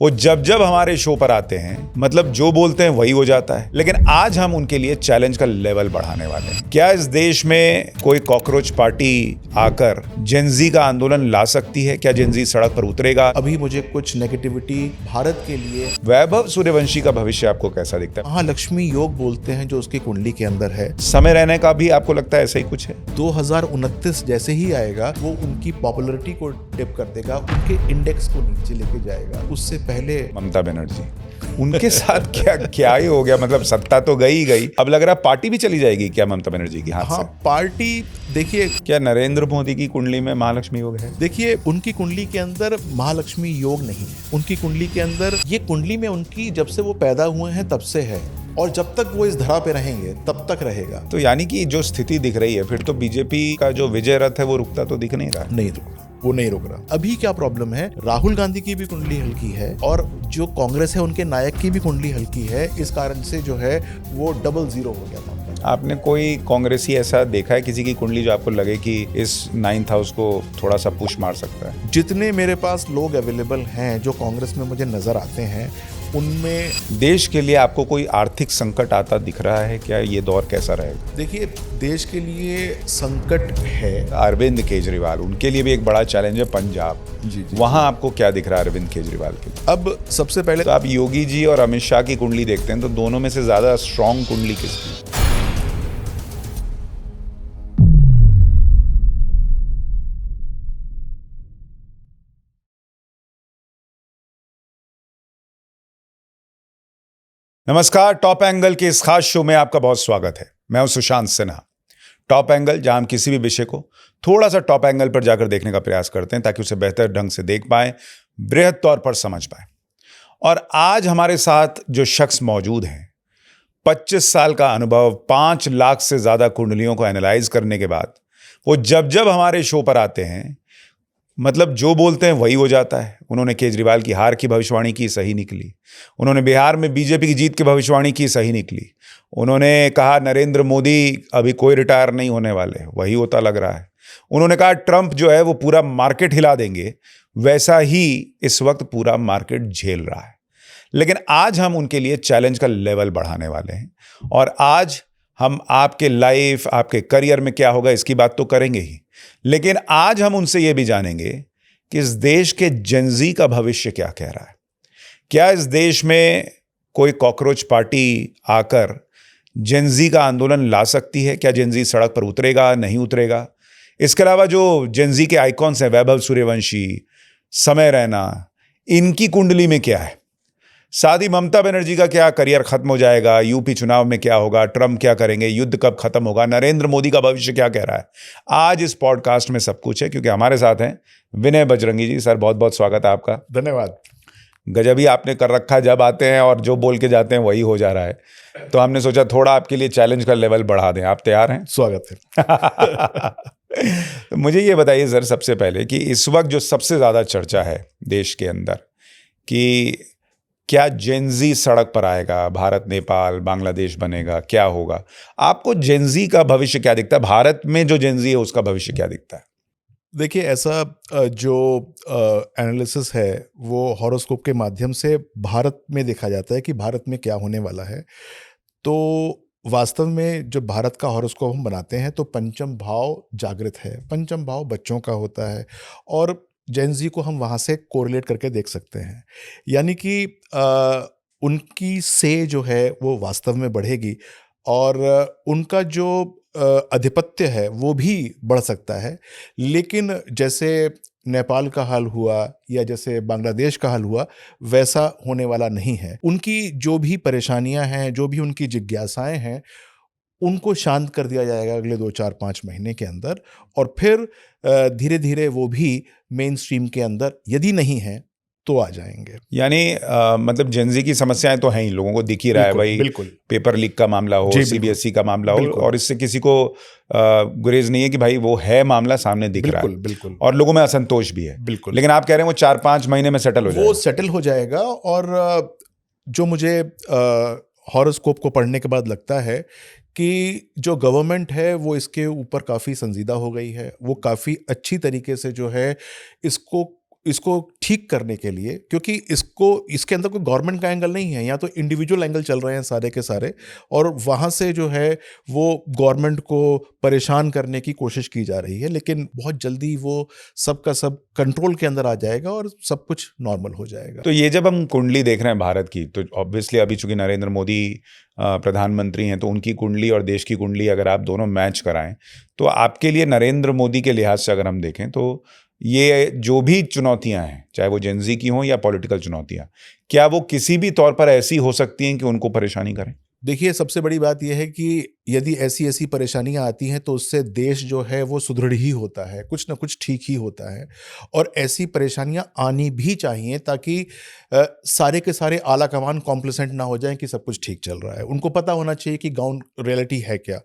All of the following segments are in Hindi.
वो जब जब हमारे शो पर आते हैं मतलब जो बोलते हैं वही हो जाता है। लेकिन आज हम उनके लिए चैलेंज का लेवल बढ़ाने वाले हैं। क्या इस देश में कोई कॉकरोच पार्टी आकर जेनजी का आंदोलन ला सकती है? क्या जेनजी सड़क पर उतरेगा? अभी मुझे कुछ नेगेटिविटी भारत के लिए। वैभव सूर्यवंशी का भविष्य आपको कैसा दिखता है? महालक्ष्मी योग बोलते हैं जो उसकी कुंडली के अंदर है। समय रहने का भी आपको लगता है ऐसा ही कुछ है? 2029 जैसे ही आएगा वो उनकी पॉपुलैरिटी को टिप कर देगा, उनके इंडेक्स को नीचे लेके जाएगा। उससे पहले ममता बनर्जी, उनके साथ क्या ही हो गया? मतलब सत्ता तो गई, अब लग रहा पार्टी भी चली जाएगी क्या ममता बनर्जी की हाथ हाँ, से? पार्टी देखिए, क्या नरेंद्र मोदी की कुंडली में महालक्ष्मी योग है? देखिए उनकी कुंडली के अंदर महालक्ष्मी योग नहीं है। उनकी कुंडली के अंदर, ये कुंडली में उनकी जब से वो पैदा हुए हैं तब से है, और जब तक वो इस धरा पे रहेंगे तब तक रहेगा। तो यानी कि जो स्थिति दिख रही है फिर तो बीजेपी का जो विजय रथ है वो रुकता तो दिख नहीं रहा। नहीं रुक वो नहीं रुक रहा। अभी क्या प्रॉब्लम है, राहुल गांधी की भी कुंडली हल्की है और जो कांग्रेस है उनके नायक की भी कुंडली हल्की है। इस कारण से जो है वो 00 हो गया था। आपने कोई कांग्रेसी ऐसा देखा है किसी की कुंडली जो आपको लगे कि इस 9th हाउस को थोड़ा सा पुश मार सकता है? जितने मेरे पास लोग अवेलेबल हैं जो कांग्रेस में मुझे नजर आते हैं, उनमें देश के लिए आपको कोई आर्थिक संकट आता दिख रहा है क्या? ये दौर कैसा रहेगा? देखिए, देश के लिए संकट है। अरविंद केजरीवाल, उनके लिए भी एक बड़ा चैलेंज है पंजाब। जी। वहां आपको क्या दिख रहा है अरविंद केजरीवाल के लिए? अब सबसे पहले तो आप योगी जी और अमित शाह की कुंडली देखते हैं तो दोनों में से ज्यादा स्ट्रॉन्ग कुंडली किसकी? नमस्कार, टॉप एंगल के इस खास शो में आपका बहुत स्वागत है। मैं हूं सुशांत सिन्हा। टॉप एंगल, जहां हम किसी भी विषय को थोड़ा सा टॉप एंगल पर जाकर देखने का प्रयास करते हैं ताकि उसे बेहतर ढंग से देख पाएं, बृहद तौर पर समझ पाएं। और आज हमारे साथ जो शख्स मौजूद हैं, 25 साल का अनुभव, 5 लाख से ज्यादा कुंडलियों को एनालाइज करने के बाद वो जब जब हमारे शो पर आते हैं मतलब जो बोलते हैं वही हो जाता है। उन्होंने केजरीवाल की हार की भविष्यवाणी की, सही निकली। उन्होंने बिहार में बीजेपी की जीत की भविष्यवाणी की, सही निकली। उन्होंने कहा नरेंद्र मोदी अभी कोई रिटायर नहीं होने वाले, वही होता लग रहा है। उन्होंने कहा ट्रंप जो है वो पूरा मार्केट हिला देंगे, वैसा ही इस वक्त पूरा मार्केट झेल रहा है। लेकिन आज हम उनके लिए चैलेंज का लेवल बढ़ाने वाले हैं और आज हम आपके लाइफ, आपके करियर में क्या होगा इसकी बात तो करेंगे ही, लेकिन आज हम उनसे यह भी जानेंगे कि इस देश के जेनजी का भविष्य क्या कह रहा है। क्या इस देश में कोई कॉकरोच पार्टी आकर जेनजी का आंदोलन ला सकती है? क्या जेनजी सड़क पर उतरेगा, नहीं उतरेगा? इसके अलावा जो जेनजी के आइकॉन्स हैं, वैभव सूर्यवंशी, समय रैना, इनकी कुंडली में क्या है? साथ ही ममता बनर्जी का क्या करियर खत्म हो जाएगा, यूपी चुनाव में क्या होगा, ट्रंप क्या करेंगे, युद्ध कब खत्म होगा, नरेंद्र मोदी का भविष्य क्या कह रहा है? आज इस पॉडकास्ट में सब कुछ है, क्योंकि हमारे साथ हैं विनय बजरंगी जी। सर, बहुत बहुत स्वागत है आपका। धन्यवाद। गजब ही आपने कर रखा है, जब आते हैं और जो बोल के जाते हैं वही हो जा रहा है। तो हमने सोचा थोड़ा आपके लिए चैलेंज का लेवल बढ़ा दें। आप तैयार हैं? स्वागत है। तो मुझे ये बताइए सर, सबसे पहले कि इस वक्त जो सबसे ज्यादा चर्चा है देश के अंदर कि क्या जेनजी सड़क पर आएगा, भारत नेपाल बांग्लादेश बनेगा, क्या होगा? आपको जेनजी का भविष्य क्या दिखता है? भारत में जो जेनजी है उसका भविष्य क्या दिखता है? देखिए, ऐसा जो एनालिसिस है वो हॉरोस्कोप के माध्यम से भारत में देखा जाता है कि भारत में क्या होने वाला है। तो वास्तव में जब भारत का हॉरोस्कोप हम बनाते हैं तो पंचम भाव जागृत है, पंचम भाव बच्चों का होता है, और जेनजी को हम वहाँ से कोरिलेट करके देख सकते हैं। यानी कि उनकी से जो है वो वास्तव में बढ़ेगी और उनका जो आधिपत्य है वो भी बढ़ सकता है। लेकिन जैसे नेपाल का हाल हुआ या जैसे बांग्लादेश का हाल हुआ, वैसा होने वाला नहीं है। उनकी जो भी परेशानियां हैं, जो भी उनकी जिज्ञासाएं हैं, उनको शांत कर दिया जाएगा अगले 2-4-5 महीने के अंदर, और फिर धीरे धीरे वो भी मेन स्ट्रीम के अंदर, यदि नहीं है तो आ जाएंगे। यानी मतलब जेनजी की समस्याएं तो हैं ही, लोगों को दिख ही रहा है भाई। बिल्कुल। पेपर लीक का मामला हो, सीबीएसई का मामला हो, बिल्कुल। और इससे किसी को गुरेज नहीं है कि भाई वो है मामला सामने दिख रहा है। बिल्कुल। और लोगों में असंतोष भी है। बिल्कुल। लेकिन आप कह रहे हैं वो 4-5 महीने में सेटल हो जाएगा। वो सेटल हो जाएगा। और जो मुझे हॉरोस्कोप को पढ़ने के बाद लगता है कि जो गवर्नमेंट है वो इसके ऊपर काफ़ी संजीदा हो गई है। वो काफ़ी अच्छी तरीके से जो है इसको इसको ठीक करने के लिए, क्योंकि इसके अंदर कोई गवर्नमेंट का एंगल नहीं है, यहाँ तो इंडिविजुअल एंगल चल रहे हैं सारे के सारे, और वहाँ से जो है वो गवर्नमेंट को परेशान करने की कोशिश की जा रही है, लेकिन बहुत जल्दी वो सब का सब कंट्रोल के अंदर आ जाएगा और सब कुछ नॉर्मल हो जाएगा। तो ये जब हम कुंडली देख रहे हैं भारत की, तो ऑब्वियसली अभी चूंकि नरेंद्र मोदी प्रधानमंत्री हैं, तो उनकी कुंडली और देश की कुंडली अगर आप दोनों मैच कराएं, तो आपके लिए नरेंद्र मोदी के लिहाज से अगर हम देखें तो ये जो भी चुनौतियां हैं, चाहे वो जेनजी की हों या पॉलिटिकल चुनौतियां, क्या वो किसी भी तौर पर ऐसी हो सकती हैं कि उनको परेशानी करें? देखिए, सबसे बड़ी बात यह है कि यदि ऐसी ऐसी परेशानियां आती हैं तो उससे देश जो है वो सुदृढ़ ही होता है, कुछ ना कुछ ठीक ही होता है, और ऐसी परेशानियां आनी भी चाहिए ताकि सारे के सारे आला कमान कॉम्प्लिसेंट ना हो जाएं कि सब कुछ ठीक चल रहा है। उनको पता होना चाहिए कि ग्राउंड रियलिटी है क्या।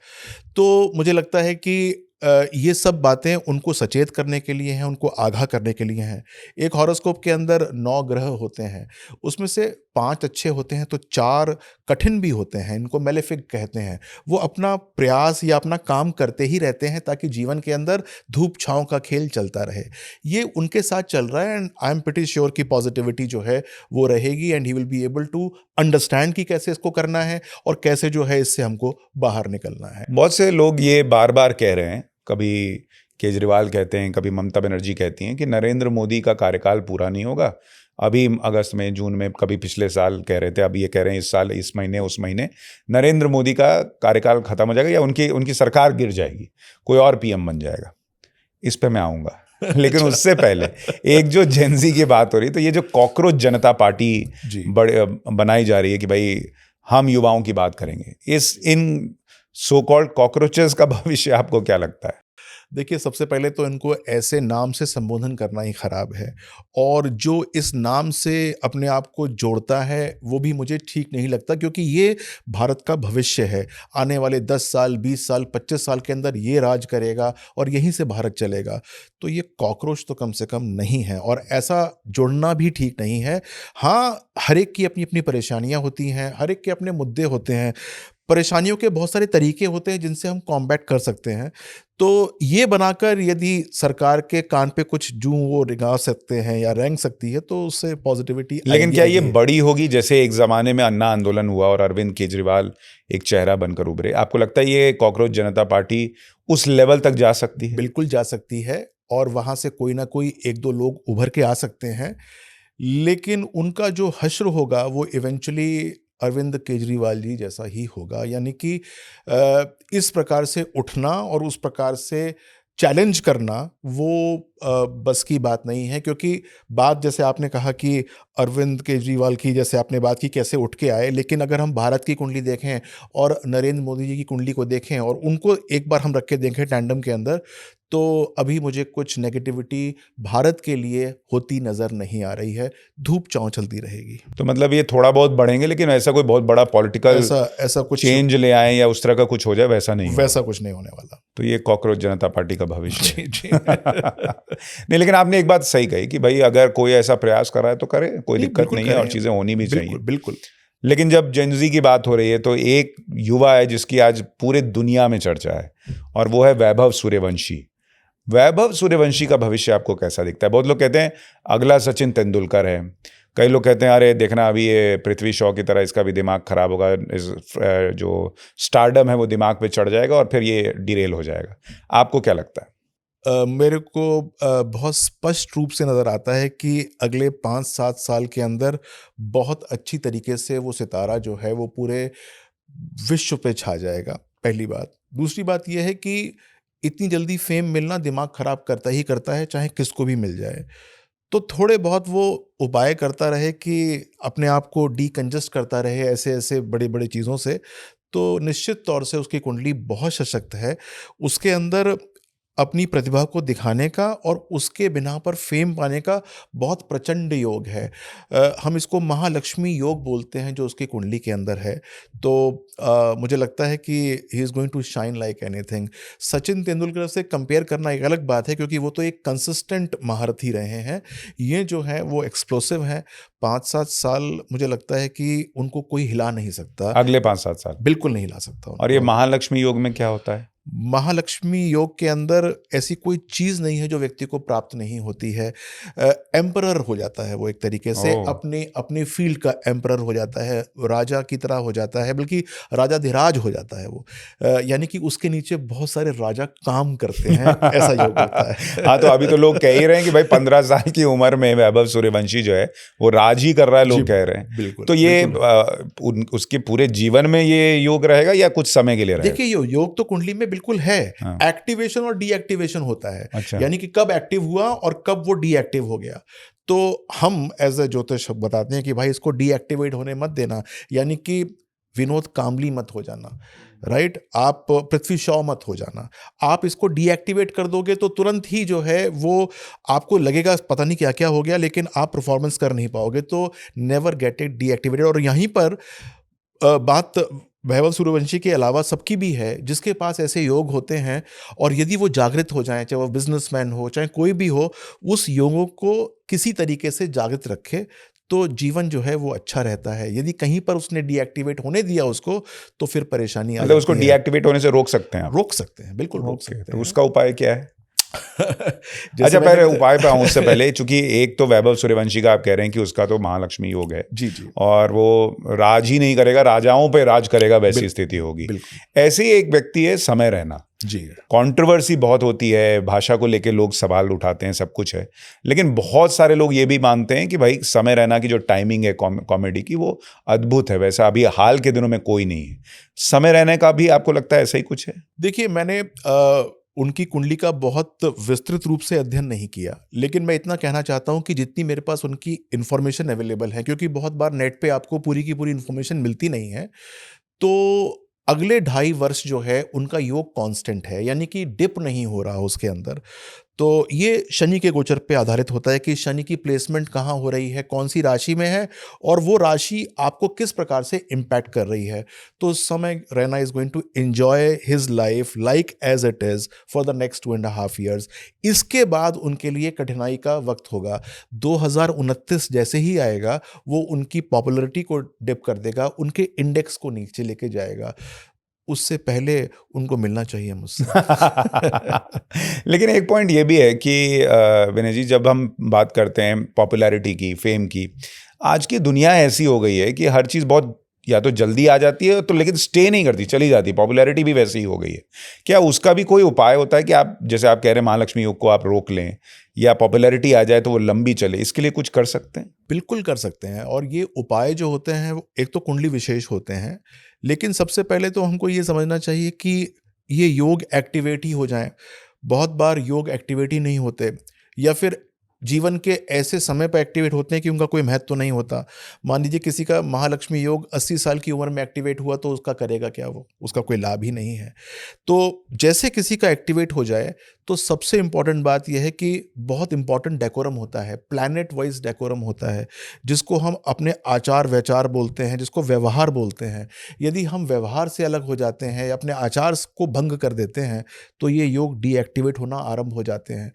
तो मुझे लगता है कि ये सब बातें उनको सचेत करने के लिए हैं, उनको आगाह करने के लिए हैं। एक हॉरोस्कोप के अंदर 9 ग्रह होते हैं, उसमें से 5 अच्छे होते हैं तो 4 कठिन भी होते हैं, इनको मेलेफिक कहते हैं। वो अपना प्रयास या अपना काम करते ही रहते हैं ताकि जीवन के अंदर धूप छाँव का खेल चलता रहे। ये उनके साथ चल रहा है, and I am pretty sure कि पॉजिटिविटी जो है वो रहेगी, and he will be able to understand कि कैसे इसको करना है और कैसे जो है इससे हमको बाहर निकलना है। बहुत से लोग ये बार बार कह रहे हैं, कभी केजरीवाल कहते हैं, कभी ममता बनर्जी कहती हैं कि नरेंद्र मोदी का कार्यकाल पूरा नहीं होगा। अभी अगस्त में, जून में, कभी पिछले साल कह रहे थे, अब ये कह रहे हैं इस साल, इस महीने, उस महीने नरेंद्र मोदी का कार्यकाल खत्म हो जाएगा या उनकी सरकार गिर जाएगी, कोई और पीएम बन जाएगा। इस पे मैं आऊँगा लेकिन उससे पहले एक जो जेनजी की बात हो रही है, तो ये जो कॉकरोच जनता पार्टी बड़े बनाई जा रही है कि भाई हम युवाओं की बात करेंगे, इन सो कॉल्ड कॉकरोचेस का भविष्य आपको क्या लगता है? देखिए, सबसे पहले तो इनको ऐसे नाम से संबोधन करना ही खराब है, और जो इस नाम से अपने आप को जोड़ता है वो भी मुझे ठीक नहीं लगता, क्योंकि ये भारत का भविष्य है। आने वाले 10 साल, 20 साल, 25 साल के अंदर ये राज करेगा और यहीं से भारत चलेगा। तो ये कॉकरोच तो कम से कम नहीं है, और ऐसा जुड़ना भी ठीक नहीं है। हाँ, हर एक की अपनी अपनी परेशानियां होती हैं, हर एक के अपने मुद्दे होते हैं, परेशानियों के बहुत सारे तरीके होते हैं जिनसे हम कॉम्बैट कर सकते हैं। तो ये बनाकर यदि सरकार के कान पे कुछ जूं वो रिंगा सकते हैं या रेंग सकती है, तो उससे पॉजिटिविटी लेकिन क्या ये बड़ी होगी? जैसे एक जमाने में अन्ना आंदोलन हुआ और अरविंद केजरीवाल एक चेहरा बनकर उभरे, आपको लगता है ये कॉकरोच जनता पार्टी उस लेवल तक जा सकती है? बिल्कुल जा सकती है, और वहां से कोई ना कोई 1-2 लोग उभर के आ सकते हैं, लेकिन उनका जो हश्र होगा वो इवेंचुअली अरविंद केजरीवाल जी जैसा ही होगा। यानी कि इस प्रकार से उठना और उस प्रकार से चैलेंज करना वो बस की बात नहीं है, क्योंकि बात जैसे आपने कहा कि अरविंद केजरीवाल की, जैसे आपने बात की कैसे उठ के आए, लेकिन अगर हम भारत की कुंडली देखें और नरेंद्र मोदी जी की कुंडली को देखें और उनको एक बार हम रख के देखें टैंडम के अंदर, तो अभी मुझे कुछ नेगेटिविटी भारत के लिए होती नज़र नहीं आ रही है। धूप छाँव चलती रहेगी। तो मतलब ये थोड़ा बहुत बढ़ेंगे, लेकिन ऐसा कोई बहुत बड़ा पॉलिटिकल ऐसा कुछ चेंज ले आए या उस तरह का कुछ हो जाए, वैसा नहीं वैसा कुछ नहीं होने वाला। तो ये कॉकरोच जनता पार्टी का भविष्य है। जी। नहीं, लेकिन आपने एक बात सही कही कि भाई अगर कोई ऐसा प्रयास कर रहा है तो करे, कोई दिक्कत नहीं है, और चीज़ें होनी भी चाहिए। बिल्कुल। लेकिन जब जेनजी की बात हो रही है, तो एक युवा है जिसकी आज पूरे दुनिया में चर्चा है, और वो है वैभव सूर्यवंशी। वैभव सूर्यवंशी का भविष्य आपको कैसा दिखता है? बहुत लोग कहते हैं अगला सचिन तेंदुलकर है, कई लोग कहते हैं अरे देखना अभी ये पृथ्वी शॉ की तरह इसका भी दिमाग खराब होगा, जो स्टारडम है वो दिमाग पे चढ़ जाएगा और फिर ये डिरेल हो जाएगा। आपको क्या लगता है? मेरे को बहुत स्पष्ट रूप से नज़र आता है कि अगले 5-7 साल के अंदर बहुत अच्छी तरीके से वो सितारा जो है वो पूरे विश्व पे छा जाएगा, पहली बात। दूसरी बात ये है कि इतनी जल्दी फेम मिलना दिमाग खराब करता ही करता है, चाहे किसको भी मिल जाए। तो थोड़े बहुत वो उपाय करता रहे कि अपने आप को डीकंजस्ट करता रहे ऐसे बड़े-बड़े चीज़ों से, तो निश्चित तौर से उसकी कुंडली बहुत सशक्त है। उसके अंदर अपनी प्रतिभा को दिखाने का और उसके बिना पर फेम पाने का बहुत प्रचंड योग है। हम इसको महालक्ष्मी योग बोलते हैं जो उसकी कुंडली के अंदर है। तो मुझे लगता है कि he is going to shine like anything. Sachin Tendulkar से कंपेयर करना एक अलग बात है, क्योंकि वो तो एक कंसिस्टेंट महारथी रहे हैं। ये जो है वो एक्सप्लोसिव है। 5-7 साल मुझे लगता है कि उनको कोई हिला नहीं सकता। अगले 5-7 साल बिल्कुल नहीं हिला सकता और ये उनको। महालक्ष्मी योग में क्या होता है? महालक्ष्मी योग के अंदर ऐसी कोई चीज नहीं है जो व्यक्ति को प्राप्त नहीं होती है। एम्परर हो जाता है वो एक तरीके से, ओह। अपने अपने फील्ड का एम्परर हो जाता है, राजा की तरह हो जाता है, बल्कि राजाधिराज हो जाता है वो। यानी कि उसके नीचे बहुत सारे राजा काम करते हैं, ऐसा योग होता है। हाँ, तो अभी तो लोग कह ही रहे हैं कि भाई 15 साल की उम्र में वैभव सूर्यवंशी जो है वो राज ही कर रहा है, जी, लोग कह रहे हैं। बिल्कुल तो ये बिल्कुल। उसके पूरे जीवन में ये योग रहेगा या कुछ समय के लिए रहेगा? देखिए, योग तो कुंडली में बिल्कुल है। हाँ। एक्टिवेशन और डीएक्टिवेशन होता है। अच्छा। यानी कि कब एक्टिव हुआ और कब वो डीएक्टिव हो गया। तो हम एज अ ज्योतिष बताते हैं कि भाई इसको डीएक्टिवेट होने मत देना, यानी कि विनोद कामली मत हो जाना, राइट? आप पृथ्वी शॉ मत हो जाना। आप इसको डीएक्टिवेट कर दोगे तो तुरंत ही जो है वो आपको लगेगा पता नहीं क्या क्या हो गया, लेकिन आप परफॉर्मेंस कर नहीं पाओगे। तो नेवर गेट इट डीएक्टिवेटेड। और यहीं पर बात वैभव सूर्यवंशी के अलावा सबकी भी है, जिसके पास ऐसे योग होते हैं और यदि वो जागृत हो जाएं, चाहे वो बिजनेसमैन हो चाहे कोई भी हो, उस योगों को किसी तरीके से जागृत रखे तो जीवन जो है वो अच्छा रहता है। यदि कहीं पर उसने डीएक्टिवेट होने दिया उसको, तो फिर परेशानी आ मतलब उसको जाती है। डीएक्टिवेट होने से रोक सकते हैं आप? रोक सकते हैं, बिल्कुल रोक ओके, सकते तो हैं। उसका उपाय क्या है? जैसे अच्छा, मैंने पहले उपाय पे आऊं उससे पहले, चूंकि एक तो वैभव सूर्यवंशी का आप कह रहे हैं कि उसका तो महालक्ष्मी योग है जी जी, और वो राज ही नहीं करेगा, राजाओं पे राज करेगा, वैसी बिल- स्थिति होगी। बिल्कुल ऐसे ही एक व्यक्ति है समय रैना। जी। कंट्रोवर्सी बहुत होती है, भाषा को लेके लोग सवाल उठाते हैं, सब कुछ है, लेकिन बहुत सारे लोग ये भी मानते हैं कि भाई समय रैना की जो टाइमिंग है कॉमेडी की वो अद्भुत है, वैसा अभी हाल के दिनों में कोई नहीं है। समय रैना का भी आपको लगता है ऐसा ही कुछ है? देखिए, मैंने उनकी कुंडली का बहुत विस्तृत रूप से अध्ययन नहीं किया, लेकिन मैं इतना कहना चाहता हूं कि जितनी मेरे पास उनकी इन्फॉर्मेशन अवेलेबल है, क्योंकि बहुत बार नेट पे आपको पूरी की पूरी इन्फॉर्मेशन मिलती नहीं है, तो अगले 2.5 वर्ष जो है उनका योग कांस्टेंट है, यानी कि डिप नहीं हो रहा उसके अंदर। तो ये शनि के गोचर पे आधारित होता है कि शनि की प्लेसमेंट कहाँ हो रही है, कौन सी राशि में है और वो राशि आपको किस प्रकार से इम्पैक्ट कर रही है। तो उस समय Raina is going to enjoy his life like as it is for the next 2.5 years। इसके बाद उनके लिए कठिनाई का वक्त होगा। 2029 जैसे ही आएगा वो उनकी पॉपुलैरिटी को डिप कर देगा, उनके इंडेक्स को नीचे लेके जाएगा। उससे पहले उनको मिलना चाहिए मुझसे। लेकिन एक पॉइंट ये भी है कि विनय जी, जब हम बात करते हैं पॉपुलैरिटी की, फेम की, आज की दुनिया ऐसी हो गई है कि हर चीज़ बहुत या तो जल्दी आ जाती है, तो लेकिन स्टे नहीं करती, चली जाती है। पॉपुलैरिटी भी वैसी ही हो गई है। क्या उसका भी कोई उपाय होता है कि आप, जैसे आप कह रहे हैं महालक्ष्मी योग को आप रोक लें, या पॉपुलैरिटी आ जाए तो वो लंबी चले, इसके लिए कुछ कर सकते हैं? बिल्कुल कर सकते हैं। और ये उपाय जो होते हैं वो एक तो कुंडली विशेष होते हैं, लेकिन सबसे पहले तो हमको ये समझना चाहिए कि ये योग एक्टिवेट ही हो जाएं। बहुत बार योग एक्टिवेट ही नहीं होते, या फिर जीवन के ऐसे समय पर एक्टिवेट होते हैं कि उनका कोई महत्व नहीं होता। मान लीजिए किसी का महालक्ष्मी योग 80 साल की उम्र में एक्टिवेट हुआ, तो उसका करेगा क्या वो? उसका कोई लाभ ही नहीं है। तो जैसे किसी का एक्टिवेट हो जाए, तो सबसे इंपॉर्टेंट बात यह है कि बहुत इंपॉर्टेंट डेकोरम होता है, प्लैनेट वाइज डेकोरम होता है, जिसको हम अपने आचार व्यवहार बोलते हैं, जिसको व्यवहार बोलते हैं। यदि हम व्यवहार से अलग हो जाते हैं या अपने आचार को भंग कर देते हैं, तो ये योग डीएक्टिवेट होना आरंभ हो जाते हैं।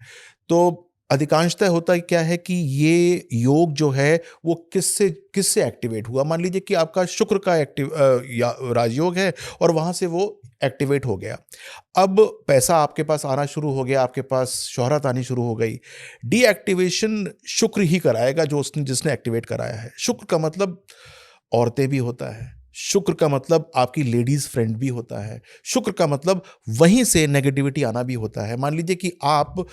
तो अधिकांशतः होता है क्या है कि ये योग जो है वो किससे किससे एक्टिवेट हुआ। मान लीजिए कि आपका शुक्र का या राजयोग है और वहां से वो एक्टिवेट हो गया। अब पैसा आपके पास आना शुरू हो गया, आपके पास शोहरत आनी शुरू हो गई। डीएक्टिवेशन शुक्र ही कराएगा, जो उसने जिसने एक्टिवेट कराया है। शुक्र का मतलब औरतें भी होता है, शुक्र का मतलब आपकी लेडीज फ्रेंड भी होता है, शुक्र का मतलब वहीं से नेगेटिविटी आना भी होता है। मान लीजिए कि आप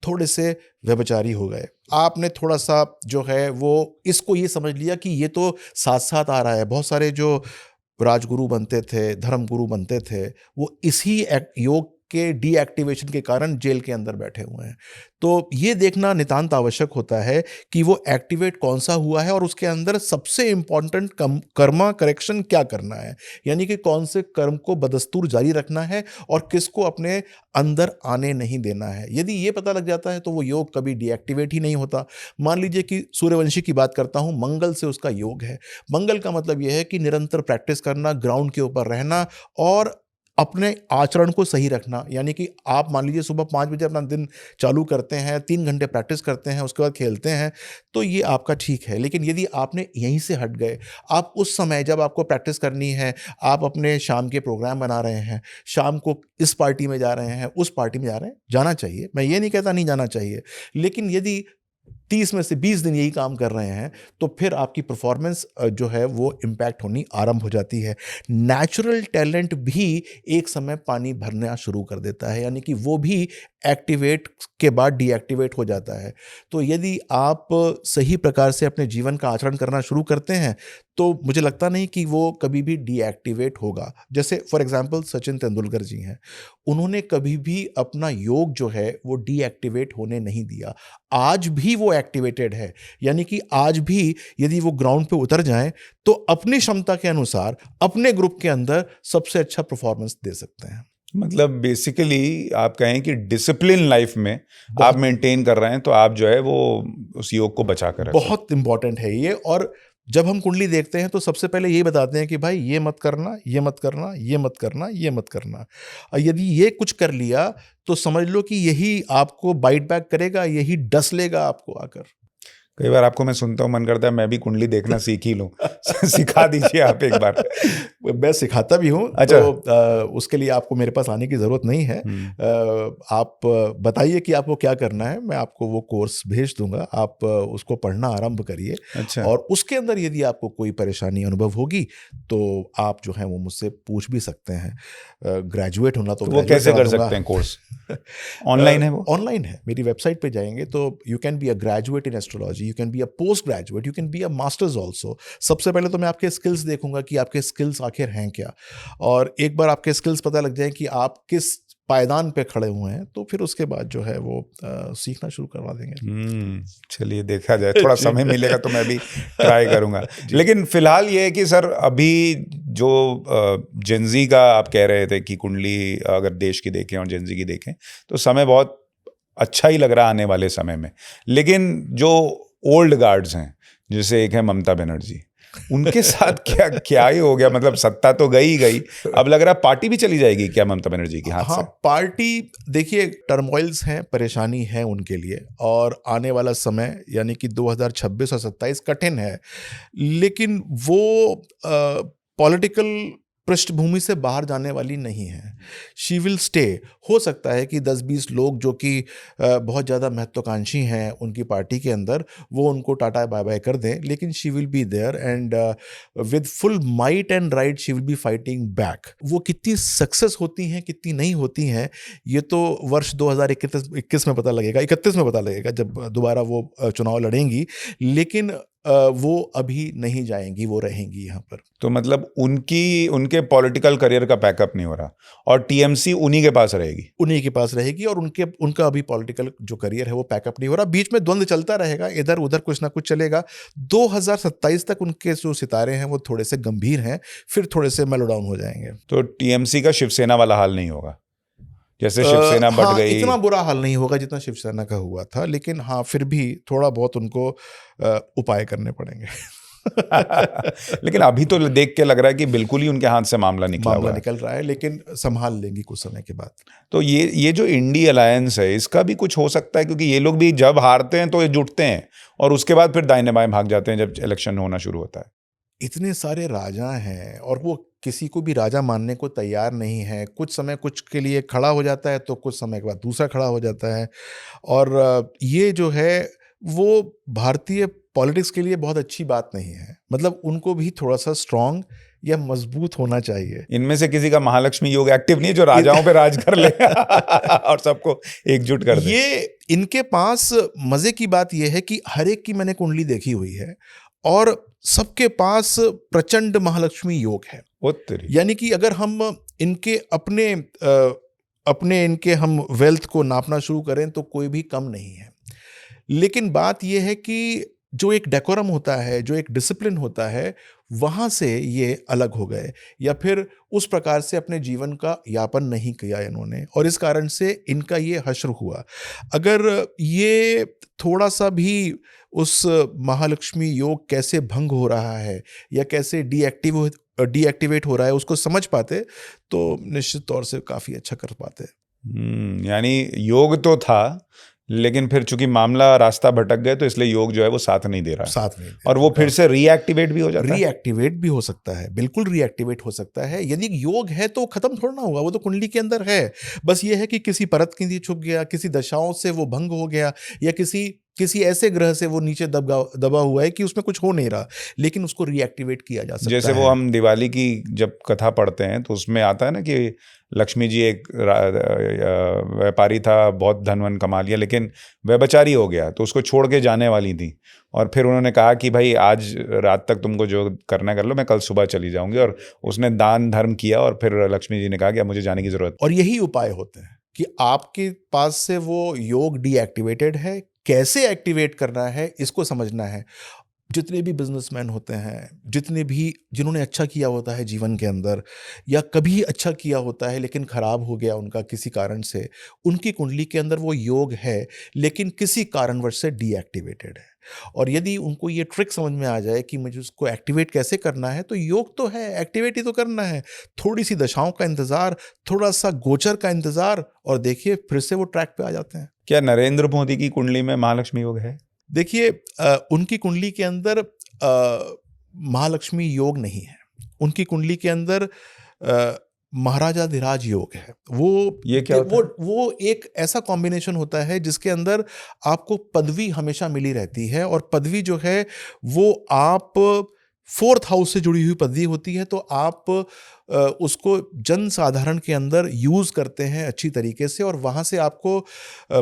थोड़े से व्यभिचारी हो गए, आपने थोड़ा सा जो है वो इसको ये समझ लिया कि ये तो साथ साथ आ रहा है। बहुत सारे जो राजगुरु बनते थे, धर्मगुरु बनते थे, वो इसी योग के डीएक्टिवेशन के कारण जेल के अंदर बैठे हुए हैं। तो ये देखना नितांत आवश्यक होता है कि वो एक्टिवेट कौन सा हुआ है और उसके अंदर सबसे इंपॉर्टेंट कर्मा करेक्शन क्या करना है, यानी कि कौन से कर्म को बदस्तूर जारी रखना है और किसको अपने अंदर आने नहीं देना है। यदि ये पता लग जाता है तो वो योग कभी डीएक्टिवेट ही नहीं होता। मान लीजिए कि सूर्यवंशी की बात करता हूं, मंगल से उसका योग है। मंगल का मतलब यह है कि निरंतर प्रैक्टिस करना, ग्राउंड के ऊपर रहना और अपने आचरण को सही रखना, यानी कि आप मान लीजिए सुबह 5 बजे अपना दिन चालू करते हैं, 3 घंटे प्रैक्टिस करते हैं, उसके बाद खेलते हैं, तो ये आपका ठीक है। लेकिन यदि आपने यहीं से हट गए, आप उस समय जब आपको प्रैक्टिस करनी है, आप अपने शाम के प्रोग्राम बना रहे हैं, शाम को इस पार्टी में जा रहे हैं, उस पार्टी में जा रहे हैं, जाना चाहिए, मैं ये नहीं कहता नहीं जाना चाहिए। लेकिन यदि 30 में से 20 दिन यही काम कर रहे हैं, तो फिर आपकी परफॉर्मेंस जो है वो इम्पैक्ट होनी आरंभ हो जाती है। नेचुरल टैलेंट भी एक समय पानी भरना शुरू कर देता है, यानी कि वो भी एक्टिवेट के बाद डीएक्टिवेट हो जाता है। तो यदि आप सही प्रकार से अपने जीवन का आचरण करना शुरू करते हैं, तो मुझे लगता नहीं कि वो कभी भी डीएक्टिवेट होगा। जैसे फॉर एग्जांपल सचिन तेंदुलकर जी हैं, उन्होंने कभी भी अपना योग जो है वो डीएक्टिवेट होने नहीं दिया। आज भी वो एक्टिवेटेड है, यानी कि आज भी यदि वो ग्राउंड पे उतर जाएं तो अपनी क्षमता के अनुसार अपने ग्रुप के अंदर सबसे अच्छा परफॉर्मेंस दे सकते हैं। मतलब बेसिकली आप कहें कि डिसिप्लिन लाइफ में आप बहुत मेंटेन कर रहे हैं, तो आप जो है वो उस योग को बचा कर रखें। बहुत इंपॉर्टेंट है ये। और जब हम कुंडली देखते हैं तो सबसे पहले यही बताते हैं कि भाई ये मत करना, ये मत करना, ये मत करना, ये मत करना। और यदि ये कुछ कर लिया तो समझ लो कि यही आपको बाइट बैक करेगा, यही डस लेगा आपको आकर। कई बार आपको मैं सुनता हूँ, मन करता है मैं भी कुंडली देखना सीख ही लूँ। सिखा दीजिए आप एक बार। मैं सिखाता भी हूँ। अच्छा। तो उसके लिए आपको मेरे पास आने की ज़रूरत नहीं है। आप बताइए कि आपको क्या करना है, मैं आपको वो कोर्स भेज दूंगा, आप उसको पढ़ना आरंभ करिए। अच्छा। और उसके अंदर यदि आपको कोई परेशानी अनुभव होगी तो आप जो है वो मुझसे पूछ भी सकते हैं। ग्रेजुएट होना तो वो graduate कैसे करा कर दूंगा। सकते हैं कोर्स? ऑनलाइन है वो? ऑनलाइन है। मेरी वेबसाइट पे जाएंगे तो you can be a graduate in astrology, you can be a post graduate, you can be a masters also. सबसे पहले तो मैं आपके स्किल्स देखूंगा कि आपके स्किल्स आखिर हैं क्या, और एक बार आपके स्किल्स पता लग जाए कि आप किस पायदान पे खड़े हुए हैं, तो फिर उसके बाद जो है वो सीखना शुरू करवा देंगे। चलिए देखा जाए, थोड़ा जी। समय मिलेगा तो मैं भी ट्राई करूंगा। जी। लेकिन फिलहाल ये है कि सर अभी जो जेंजी का आप कह रहे थे कि कुंडली अगर देश की देखें और जेंजी की देखें तो समय बहुत अच्छा ही लग रहा है आने वाले समय में। लेकिन जो ओल्ड गार्ड्स हैं, जैसे एक है ममता बनर्जी, उनके साथ क्या क्या ही हो गया? मतलब सत्ता तो गई ही गई, अब लग रहा पार्टी भी चली जाएगी क्या ममता बनर्जी के हाथ हाँ, से? पार्टी देखिए, टर्मोइल्स हैं, परेशानी है उनके लिए, और आने वाला समय यानी कि 2026 और 27 कठिन है। लेकिन वो पॉलिटिकल पृष्ठभूमि से बाहर जाने वाली नहीं है। She will stay. हो सकता है कि 10-20 लोग जो कि बहुत ज़्यादा महत्वाकांक्षी हैं उनकी पार्टी के अंदर, वो उनको टाटा बाय बाय कर दें, लेकिन she will be there and with full might and right she will be fighting back. वो कितनी सक्सेस होती हैं, कितनी नहीं होती हैं, ये तो वर्ष 2021 में पता लगेगा, 31 में पता लगेगा, जब दोबारा वो चुनाव लड़ेंगी। लेकिन वो अभी नहीं जाएंगी, वो रहेंगी यहाँ पर। तो मतलब उनके पॉलिटिकल करियर का पैकअप नहीं हो रहा और टीएमसी उन्हीं के पास रहेगी? उन्हीं के पास रहेगी, और उनका अभी पॉलिटिकल जो करियर है वो पैकअप नहीं हो रहा। बीच में द्वंद्व चलता रहेगा, इधर उधर कुछ ना कुछ चलेगा। 2027 तक उनके जो सितारे हैं वो थोड़े से गंभीर हैं, फिर थोड़े से मेलोडाउन हो जाएंगे। तो टीएमसी का शिवसेना वाला हाल नहीं होगा, जैसे शिवसेना बढ़ हाँ, गई? इतना बुरा हाल नहीं होगा जितना शिवसेना का हुआ था, लेकिन हाँ फिर भी थोड़ा बहुत उनको उपाय करने पड़ेंगे। लेकिन अभी तो देख के लग रहा है कि बिल्कुल ही उनके हाथ से मामला निकला हुआ है। निकल रहा है, लेकिन संभाल लेंगी कुछ समय के बाद। तो ये जो इंडी अलायंस है, इसका भी कुछ हो सकता है, क्योंकि ये लोग भी जब हारते हैं तो ये जुटते हैं और उसके बाद फिर दाहिने बाएं भाग जाते हैं जब इलेक्शन होना शुरू होता है। इतने सारे राजा हैं और वो किसी को भी राजा मानने को तैयार नहीं है। कुछ समय कुछ के लिए खड़ा हो जाता है तो कुछ समय के बाद दूसरा खड़ा हो जाता है, और ये जो है वो भारतीय पॉलिटिक्स के लिए बहुत अच्छी बात नहीं है। मतलब उनको भी थोड़ा सा स्ट्रांग या मजबूत होना चाहिए। इनमें से किसी का महालक्ष्मी योग एक्टिव नहीं है जो राजाओं पे राज कर ले और सबको एकजुट कर दे? ये इनके पास मजे की बात यह है कि हर एक की मैंने कुंडली देखी हुई है और सबके पास प्रचंड महालक्ष्मी योग है। यानी कि अगर हम इनके अपने इनके हम वेल्थ को नापना शुरू करें तो कोई भी कम नहीं है। लेकिन बात यह है कि जो एक डेकोरम होता है, जो एक डिसिप्लिन होता है, वहाँ से ये अलग हो गए, या फिर उस प्रकार से अपने जीवन का यापन नहीं किया इन्होंने, और इस कारण से इनका ये हश्र हुआ। अगर ये थोड़ा सा भी उस महालक्ष्मी योग कैसे भंग हो रहा है या कैसे डीएक्टिव डीएक्टिवेट हो रहा है उसको समझ पाते तो निश्चित तौर से काफ़ी अच्छा कर पाते। यानी योग तो था, लेकिन फिर चूंकि मामला रास्ता भटक गए तो इसलिए योग जो है वो साथ नहीं दे रहा है, साथ नहीं दे और रहा वो है। फिर से रीएक्टिवेट भी हो जाता है। रीएक्टिवेट भी हो सकता है, बिल्कुल रीएक्टिवेट हो सकता है। यदि योग है तो खत्म थोड़ा ना हुआ, वो तो कुंडली के अंदर है। बस ये है कि किसी परत के नीचे छुप गया, किसी दशाओं से वो भंग हो गया, या किसी ऐसे ग्रह से वो नीचे दबा हुआ है कि उसमें कुछ हो नहीं रहा, लेकिन उसको रीएक्टिवेट किया जा सकता जैसे है। वो हम दिवाली की जब कथा पढ़ते हैं तो उसमें आता है ना कि लक्ष्मी जी एक व्यापारी था, बहुत धन वन कमा लिया, लेकिन व्यभिचारी हो गया तो उसको छोड़ के जाने वाली थी, और फिर उन्होंने कहा कि भाई आज रात तक तुमको जो करना है कर लो, मैं कल सुबह चली जाऊंगी, और उसने दान धर्म किया, और फिर लक्ष्मी जी ने कहा कि अब मुझे जाने की जरूरत। और यही उपाय होते हैं कि आपके पास से वो योग डीएक्टिवेटेड है, कैसे एक्टिवेट करना है इसको समझना है। जितने भी बिजनेसमैन होते हैं, जिन्होंने अच्छा किया होता है जीवन के अंदर, या कभी अच्छा किया होता है लेकिन खराब हो गया उनका किसी कारण से, उनकी कुंडली के अंदर वो योग है लेकिन किसी कारणवश से डीएक्टिवेटेड है। और यदि उनको ये ट्रिक समझ में आ जाए कि मुझे उसको एक्टिवेट कैसे करना है, तो योग तो है, एक्टिवेट ही तो करना है। थोड़ी सी दशाओं का इंतजार, थोड़ा सा गोचर का इंतजार, और देखिए फिर से वो ट्रैक पे आ जाते हैं। क्या नरेंद्र मोदी की कुंडली में महालक्ष्मी योग है? देखिए, उनकी कुंडली के अंदर महालक्ष्मी योग नहीं है। उनकी कुंडली के अंदर महाराजाधिराज योग है। ये क्या होता है? वो एक ऐसा कॉम्बिनेशन होता है जिसके अंदर आपको पदवी हमेशा मिली रहती है, और पदवी जो है वो आप 4th हाउस से जुड़ी हुई पदवी होती है, तो आप उसको जन साधारण के अंदर यूज़ करते हैं अच्छी तरीके से, और वहाँ से आपको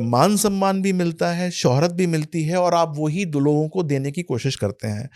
मान सम्मान भी मिलता है, शोहरत भी मिलती है, और आप वही लोगों को देने की कोशिश करते हैं।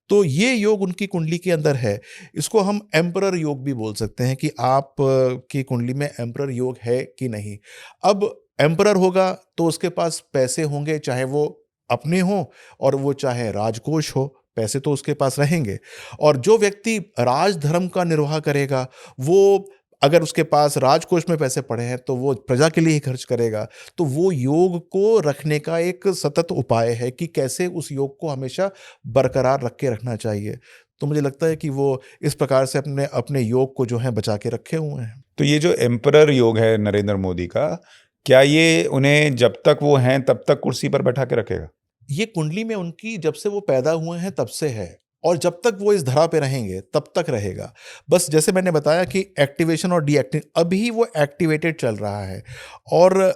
तो ये योग उनकी कुंडली के अंदर है। इसको हम एम्परर योग भी बोल सकते हैं कि आप की कुंडली में एम्परर योग है कि नहीं। अब एम्परर होगा तो उसके पास पैसे होंगे, चाहे वो अपने हों और वो चाहे राजकोष हो, पैसे तो उसके पास रहेंगे। और जो व्यक्ति राजधर्म का निर्वाह करेगा, वो अगर उसके पास राजकोष में पैसे पड़े हैं तो वो प्रजा के लिए ही खर्च करेगा। तो वो योग को रखने का एक सतत उपाय है कि कैसे उस योग को हमेशा बरकरार रख के रखना चाहिए। तो मुझे लगता है कि वो इस प्रकार से अपने अपने योग को जो है बचा के रखे हुए हैं। तो ये जो एम्परर योग है नरेंद्र मोदी का, क्या ये उन्हें जब तक वो हैं तब तक कुर्सी पर बैठा के रखेगा? ये कुंडली में उनकी जब से वो पैदा हुए हैं तब से है, और जब तक वो इस धरा पे रहेंगे तब तक रहेगा। बस जैसे मैंने बताया कि एक्टिवेशन और डीएक्टिव, अभी वो एक्टिवेटेड चल रहा है। और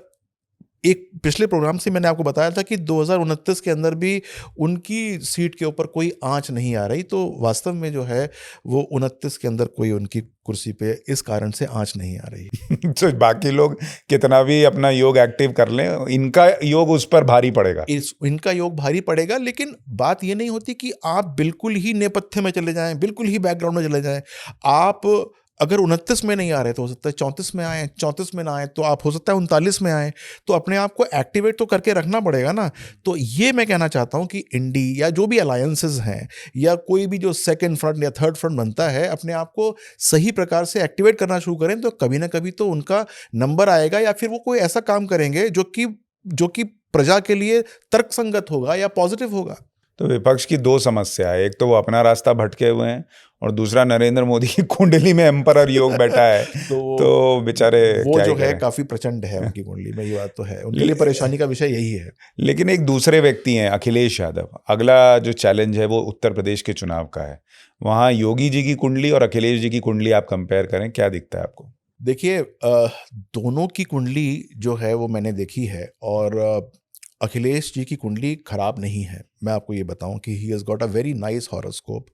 एक पिछले प्रोग्राम से मैंने आपको बताया था कि 2029 के अंदर भी उनकी सीट के ऊपर कोई आंच नहीं आ रही। तो वास्तव में जो है वो 29 के अंदर कोई उनकी कुर्सी पे इस कारण से आंच नहीं आ रही। तो बाकी लोग कितना भी अपना योग एक्टिव कर लें, इनका योग उस पर भारी पड़ेगा। इनका योग भारी पड़ेगा, लेकिन बात ये नहीं होती कि आप बिल्कुल ही नेपथ्य में चले जाएं, बिल्कुल ही बैकग्राउंड में चले जाएं। आप अगर 29 में नहीं आ रहे तो हो सकता है 34 में आए, 34 में ना आए तो आप हो सकता है 39 में आए। तो अपने आप को एक्टिवेट तो करके रखना पड़ेगा ना। तो ये मैं कहना चाहता हूँ कि इंडी या जो भी अलायंसेस हैं, या कोई भी जो सेकंड फ्रंट या थर्ड फ्रंट बनता है, अपने आप को सही प्रकार से एक्टिवेट करना शुरू करें, तो कभी ना कभी तो उनका नंबर आएगा, या फिर वो कोई ऐसा काम करेंगे जो कि प्रजा के लिए तर्कसंगत होगा या पॉजिटिव होगा। तो विपक्ष की दो समस्या है, एक तो वो अपना रास्ता भटके हुए हैं, और दूसरा नरेंद्र मोदी की कुंडली में एम्परर योग बैठा है। तो बेचारे वो क्या जो ही है करें। काफी प्रचंड है उनकी कुंडली में, ये बात तो है। उनके लिए परेशानी का विषय यही है। लेकिन एक दूसरे व्यक्ति हैं, अखिलेश यादव। अगला जो चैलेंज है वो उत्तर प्रदेश के चुनाव का है। वहाँ योगी जी की कुंडली और अखिलेश जी की कुंडली आप कंपेयर करें, क्या दिखता है आपको? देखिए, दोनों की कुंडली जो है वो मैंने देखी है, और अखिलेश जी की कुंडली खराब नहीं है। मैं आपको ये बताऊं कि he has got a very nice horoscope.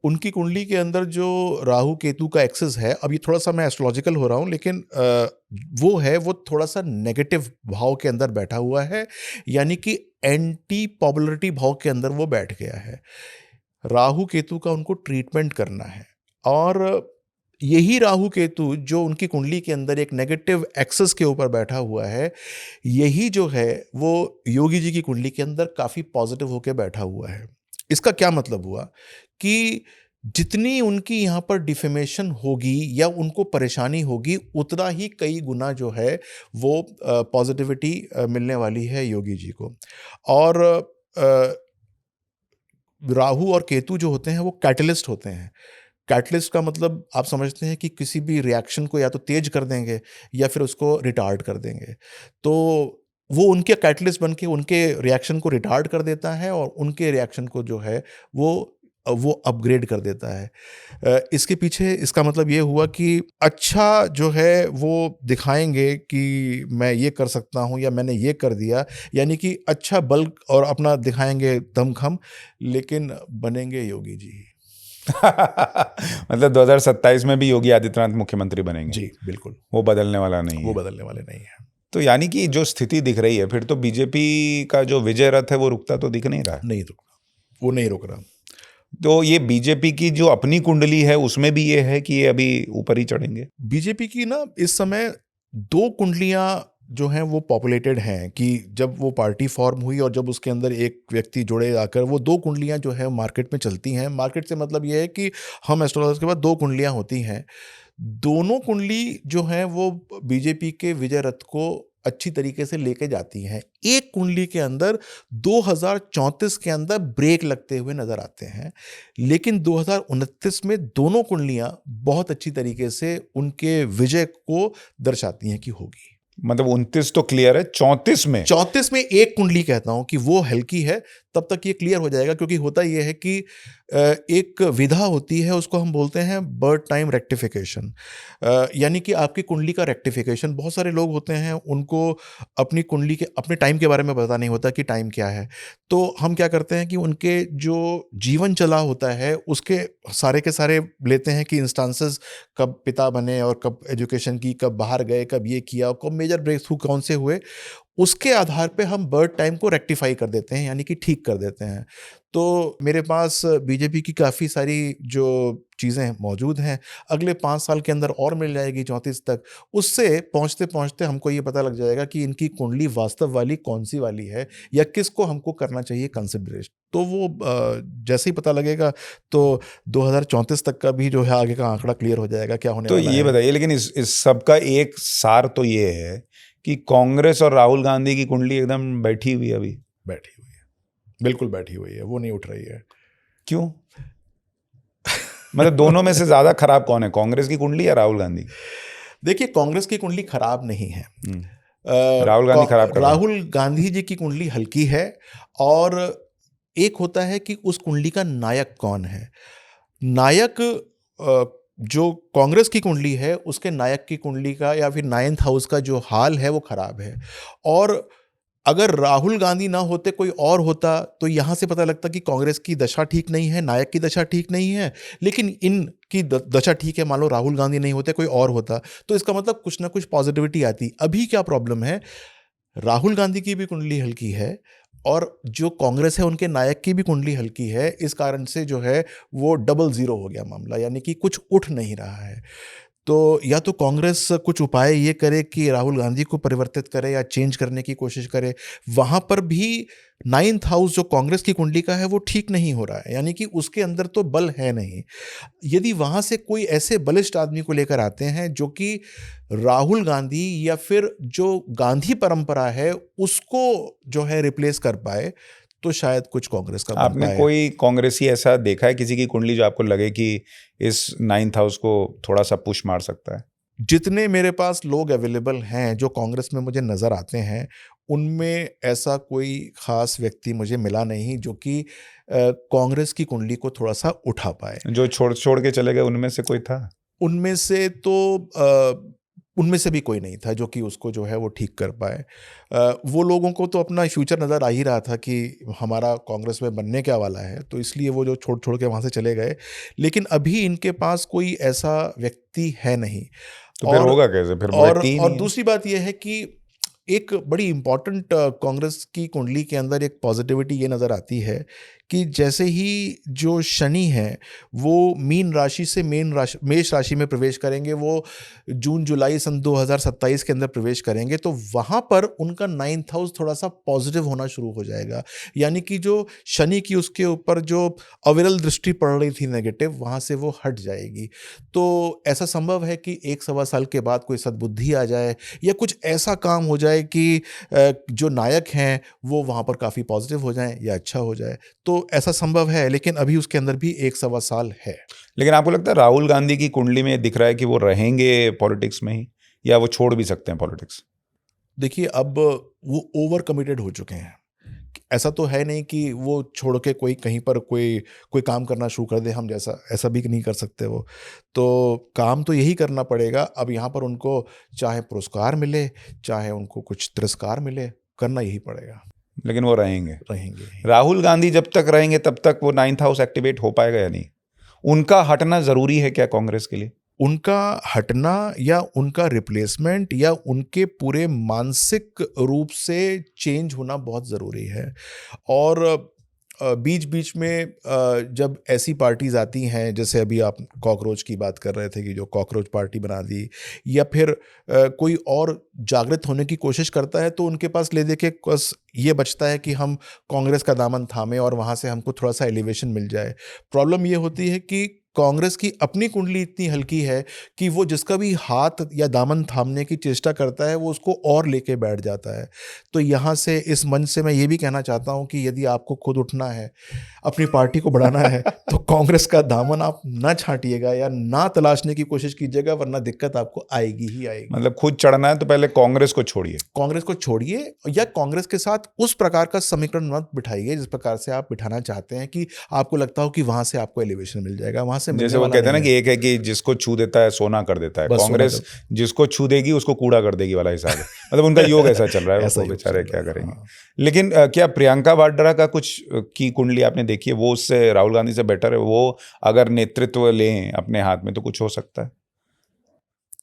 उनकी कुंडली के अंदर जो राहु केतु का एक्सेस है, अब ये थोड़ा सा मैं एस्ट्रोलॉजिकल हो रहा हूँ, लेकिन वो थोड़ा सा नेगेटिव भाव के अंदर बैठा हुआ है, यानी कि एंटी पॉपुलरिटी भाव के अंदर वो बैठ गया है। राहु केतु का उनको ट्रीटमेंट करना है, और यही राहु केतु जो उनकी कुंडली के अंदर एक नेगेटिव एक्सेस के ऊपर बैठा हुआ है, यही जो है वो योगी जी की कुंडली के अंदर काफ़ी पॉजिटिव होकर बैठा हुआ है। इसका क्या मतलब हुआ कि जितनी उनकी यहाँ पर डिफेमेशन होगी या उनको परेशानी होगी, उतना ही कई गुना जो है वो पॉजिटिविटी मिलने वाली है योगी जी को। और राहु और केतु जो होते हैं वो कैटलिस्ट होते हैं। कैटलिस्ट का मतलब आप समझते हैं कि किसी भी रिएक्शन को या तो तेज कर देंगे या फिर उसको रिटार्ड कर देंगे। तो वो उनके कैटलिस्ट बन के उनके रिएक्शन को रिटार्ड कर देता है और उनके रिएक्शन को जो है वो अपग्रेड कर देता है। इसके पीछे इसका मतलब ये हुआ कि अच्छा जो है वो दिखाएँगे कि मैं ये कर सकता हूँ या मैंने ये कर दिया, यानी कि अच्छा बल और अपना दिखाएँगे दमखम, लेकिन बनेंगे योगी जी ही। मतलब 2027 में भी योगी आदित्यनाथ मुख्यमंत्री बनेंगे? जी, बिल्कुल। वो बदलने वाला नहीं वो है। बदलने वाले नहीं हैं। तो यानी कि जो स्थिति दिख रही है, फिर तो बीजेपी का जो विजय रथ है वो रुकता तो दिख नहीं रहा है। नहीं रुक रहा, वो नहीं रुक रहा। तो ये बीजेपी की जो अपनी कुंडली है उसमें भी ये है कि ये अभी ऊपर ही चढ़ेंगे? बीजेपी की ना इस समय 2 कुंडलियाँ जो हैं वो पॉपुलेटेड हैं कि जब वो पार्टी फॉर्म हुई और जब उसके अंदर एक व्यक्ति जुड़े आकर, वो 2 कुंडलियाँ जो हैं मार्केट में चलती हैं। मार्केट से मतलब ये है कि हम एस्ट्रोलॉजर्स के पास 2 कुंडलियाँ होती हैं। दोनों कुंडली जो हैं वो बीजेपी के विजय रथ को अच्छी तरीके से लेके जाती हैं। एक कुंडली के अंदर 2034 के अंदर ब्रेक लगते हुए नज़र आते हैं, लेकिन 2029 में दोनों कुंडलियाँ बहुत अच्छी तरीके से उनके विजय को दर्शाती हैं कि होगी। मतलब 29 तो क्लियर है, 34 में 34 में एक कुंडली कहता हूं कि वो हल्की है, तब तक ये क्लियर हो जाएगा, क्योंकि होता ये है कि एक विधा होती है, उसको हम बोलते हैं बर्थ टाइम रेक्टिफिकेशन, यानी कि आपकी कुंडली का रेक्टिफिकेशन। बहुत सारे लोग होते हैं उनको अपनी कुंडली के अपने टाइम के बारे में पता नहीं होता कि टाइम क्या है। तो हम क्या करते हैं कि उनके जो जीवन चला होता है उसके सारे के सारे लेते हैं कि इंस्टांसेस, कब पिता बने और कब एजुकेशन की, कब बाहर गए, कब ये किया और कब मेजर ब्रेक थ्रू कौन से हुए, उसके आधार पे हम बर्थ टाइम को रेक्टिफाई कर देते हैं, यानी कि ठीक कर देते हैं। तो मेरे पास बीजेपी की काफ़ी सारी जो चीज़ें मौजूद हैं, अगले 5 साल के अंदर और मिल जाएगी 34 तक। उससे पहुँचते-पहुँचते हमको ये पता लग जाएगा कि इनकी कुंडली वास्तव वाली कौन-सी वाली है या किसको हमको करना चाहिए कंसिडरेशन। तो वो जैसे ही पता लगेगा तो 2034 तक का भी जो है आगे का आंकड़ा क्लियर हो जाएगा, क्या होने तो वाला ये है। बताइए, लेकिन इस सब का एक सार तो ये है कि कांग्रेस और राहुल गांधी की कुंडली एकदम बैठी हुई है अभी। बैठी हुई है, बिल्कुल बैठी हुई है, वो नहीं उठ रही है। क्यों? मतलब दोनों में से ज्यादा खराब कौन है, कांग्रेस की कुंडली या राहुल गांधी की? देखिए, कांग्रेस की कुंडली खराब नहीं है। राहुल गांधी खराब कर रहा है। राहुल गांधी जी की कुंडली हल्की है, और एक होता है कि उस कुंडली का नायक कौन है। नायक जो कांग्रेस की कुंडली है उसके नायक की कुंडली का या फिर 9th हाउस का जो हाल है वो खराब है। और अगर राहुल गांधी ना होते, कोई और होता, तो यहाँ से पता लगता कि कांग्रेस की दशा ठीक नहीं है, नायक की दशा ठीक नहीं है, लेकिन इनकी दशा ठीक है। मान लो राहुल गांधी नहीं होते, कोई और होता, तो इसका मतलब कुछ ना कुछ पॉजिटिविटी आती। अभी क्या प्रॉब्लम है, राहुल गांधी की भी कुंडली हल्की है और जो कांग्रेस है उनके नायक की भी कुंडली हल्की है। इस कारण से जो है वो डबल जीरो हो गया मामला, यानी कि कुछ उठ नहीं रहा है। तो या तो कांग्रेस कुछ उपाय ये करे कि राहुल गांधी को परिवर्तित करे या चेंज करने की कोशिश करे। वहाँ पर भी 9th हाउस जो कांग्रेस की कुंडली का है वो ठीक नहीं हो रहा है, यानी कि उसके अंदर तो बल है नहीं। यदि वहाँ से कोई ऐसे बलिष्ठ आदमी को लेकर आते हैं जो कि राहुल गांधी या फिर जो गांधी परंपरा है उसको जो है रिप्लेस कर पाए, तो शायद कुछ कांग्रेस का बन आपने पाए। कोई कांग्रेसी ऐसा देखा है किसी की कुंडली जो आपको लगे कि इस 9th हाउस को थोड़ा सा पुश मार सकता है? जितने मेरे पास लोग अवेलेबल हैं जो कांग्रेस में मुझे नज़र आते हैं, उनमें ऐसा कोई ख़ास व्यक्ति मुझे मिला नहीं जो कि कांग्रेस की कुंडली को थोड़ा-सा उठा पाए। जो छोड़ छोड़ के चले गए उनमें से कोई था? उनमें से तो उनमें से भी कोई नहीं था जो कि उसको जो है वो ठीक कर पाए। वो लोगों को तो अपना फ्यूचर नज़र आ ही रहा था कि हमारा कांग्रेस में बनने क्या वाला है, तो इसलिए वो जो छोड़-छोड़ के वहाँ से चले गए। लेकिन अभी इनके पास कोई ऐसा व्यक्ति है नहीं। तो फिर और होगा कैसे? फिर और व्यक्ति ही और नहीं है। दूसरी बात ये है कि एक बड़ी इम्पोर्टेंट कांग्रेस की कुंडली के अंदर एक पॉजिटिविटी ये नज़र आती है कि जैसे ही जो शनि हैं वो मीन राशि से मेष राशि में प्रवेश करेंगे, वो जून जुलाई सन 2027 के अंदर प्रवेश करेंगे, तो वहाँ पर उनका 9th हाउस थोड़ा सा पॉजिटिव होना शुरू हो जाएगा। यानी कि जो शनि की उसके ऊपर जो अविरल दृष्टि पड़ रही थी नेगेटिव, वहाँ से वो हट जाएगी। तो ऐसा संभव है कि 1-1.25 साल के बाद कोई सद्बुद्धि आ जाए या कुछ ऐसा काम हो जाए कि जो नायक हैं वो वहाँ पर काफ़ी पॉजिटिव हो जाएं या अच्छा हो जाए। तो तो ऐसा संभव है, लेकिन अभी उसके अंदर भी 1 सवा साल है। लेकिन आपको लगता है राहुल गांधी की कुंडली में दिख रहा है कि वो रहेंगे पॉलिटिक्स में ही, या वो छोड़ भी सकते हैं पॉलिटिक्स? देखिए, अब वो ओवर कमिटेड हो चुके हैं। ऐसा तो है नहीं कि वो छोड़ के कोई कहीं पर कोई कोई काम करना शुरू कर दे हम जैसा, ऐसा भी नहीं कर सकते वो। तो काम तो यही करना पड़ेगा। अब यहाँ पर उनको चाहे पुरस्कार मिले, चाहे उनको कुछ तिरस्कार मिले, करना यही पड़ेगा। लेकिन वो रहेंगे। रहेंगे। राहुल गांधी जब तक रहेंगे तब तक वो 9th हाउस एक्टिवेट हो पाएगा या नहीं? उनका हटना जरूरी है क्या कांग्रेस के लिए? उनका हटना या उनका रिप्लेसमेंट या उनके पूरे मानसिक रूप से चेंज होना बहुत ज़रूरी है। और बीच बीच में जब ऐसी पार्टीज आती हैं, जैसे अभी आप कॉकरोच की बात कर रहे थे कि जो कॉकरोच पार्टी बना दी, या फिर कोई और जागृत होने की कोशिश करता है, तो उनके पास ले दे के बस ये बचता है कि हम कांग्रेस का दामन थामें और वहाँ से हमको थोड़ा सा एलिवेशन मिल जाए। प्रॉब्लम ये होती है कि कांग्रेस की अपनी कुंडली इतनी हल्की है कि वो जिसका भी हाथ या दामन थामने की चेष्टा करता है, वो उसको और लेके बैठ जाता है। तो यहाँ से, इस मंच से मैं ये भी कहना चाहता हूँ कि यदि आपको खुद उठना है, अपनी पार्टी को बढ़ाना है, तो कांग्रेस का दामन आप ना छांटिएगा या ना तलाशने की कोशिश कीजिएगा, वरना दिक्कत आपको आएगी ही आएगी। मतलब खुद चढ़ना है तो पहले कांग्रेस को छोड़िए। कांग्रेस को छोड़िए, या कांग्रेस के साथ उस प्रकार का समीकरण मत बिठाइए जिस प्रकार से आप बिठाना चाहते हैं कि आपको लगता हो कि वहां से आपको एलिवेशन मिल जाएगा। वहां से मिलने जैसे वो वाला कहते हैं ना नहीं कि एक है कि जिसको छू देता है सोना कर देता है, बस सोना कांग्रेस जिसको छू देगी उसको कूड़ा कर देगी वाला हिसाब है। मतलब उनका योग ऐसा चल रहा है, ऐसा वो योग बेचारे चल क्या रहा है, करेंगे। हाँ। लेकिन क्या प्रियंका वाड्रा का कुछ की कुंडली आपने देखी है? वो उससे, राहुल गांधी से बेटर है? वो अगर नेतृत्व लें अपने हाथ में तो कुछ हो सकता है?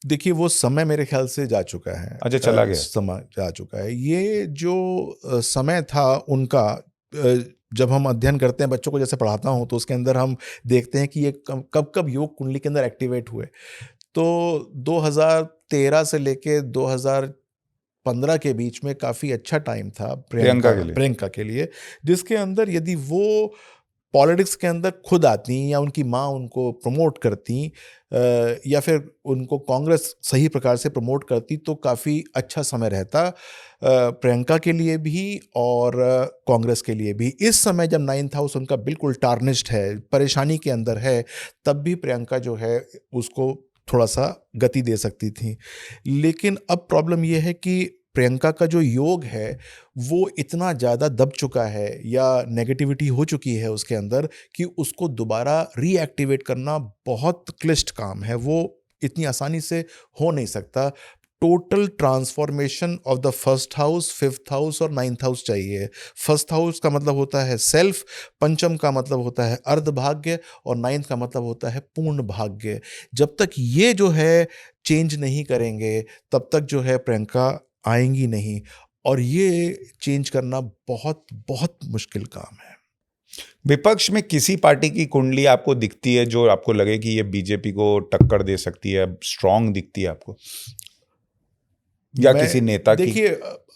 देखिए, वो समय मेरे ख्याल से जा चुका है। अच्छा, चला गया। समय जा चुका है। ये जो समय था उनका, जब हम अध्ययन करते हैं, बच्चों को जैसे पढ़ाता हूँ, तो उसके अंदर हम देखते हैं कि ये कब कब योग कुंडली के अंदर एक्टिवेट हुए। तो 2013 से लेके 2015 के बीच में काफ़ी अच्छा टाइम था प्रियंका के लिए। प्रियंका के लिए, जिसके अंदर यदि वो पॉलिटिक्स के अंदर खुद आती या उनकी माँ उनको प्रमोट करती, या फिर उनको कांग्रेस सही प्रकार से प्रमोट करती, तो काफ़ी अच्छा समय रहता प्रियंका के लिए भी और कांग्रेस के लिए भी। इस समय जब 9th हाउस उनका बिल्कुल टार्निश्ड है, परेशानी के अंदर है, तब भी प्रियंका जो है उसको थोड़ा सा गति दे सकती थी। लेकिन अब प्रॉब्लम यह है कि प्रियंका का जो योग है वो इतना ज़्यादा दब चुका है या नेगेटिविटी हो चुकी है उसके अंदर, कि उसको दोबारा रीएक्टिवेट करना बहुत क्लिष्ट काम है। वो इतनी आसानी से हो नहीं सकता। Total transformation of the first house, 5th house और 9th हाउस चाहिए। फर्स्ट हाउस का मतलब होता है सेल्फ, पंचम का मतलब होता है अर्धभाग्य, और 9th का मतलब होता है पूर्ण भाग्य। जब तक ये जो है चेंज नहीं करेंगे, तब तक जो है प्रियंका आएंगी नहीं, और ये चेंज करना बहुत बहुत मुश्किल काम है। विपक्ष में किसी पार्टी की कुंडली आपको दिखती है जो आपको लगे कि ये बीजेपी को टक्कर दे सकती है, स्ट्रांग दिखती है आपको, या किसी नेता की? देखिए,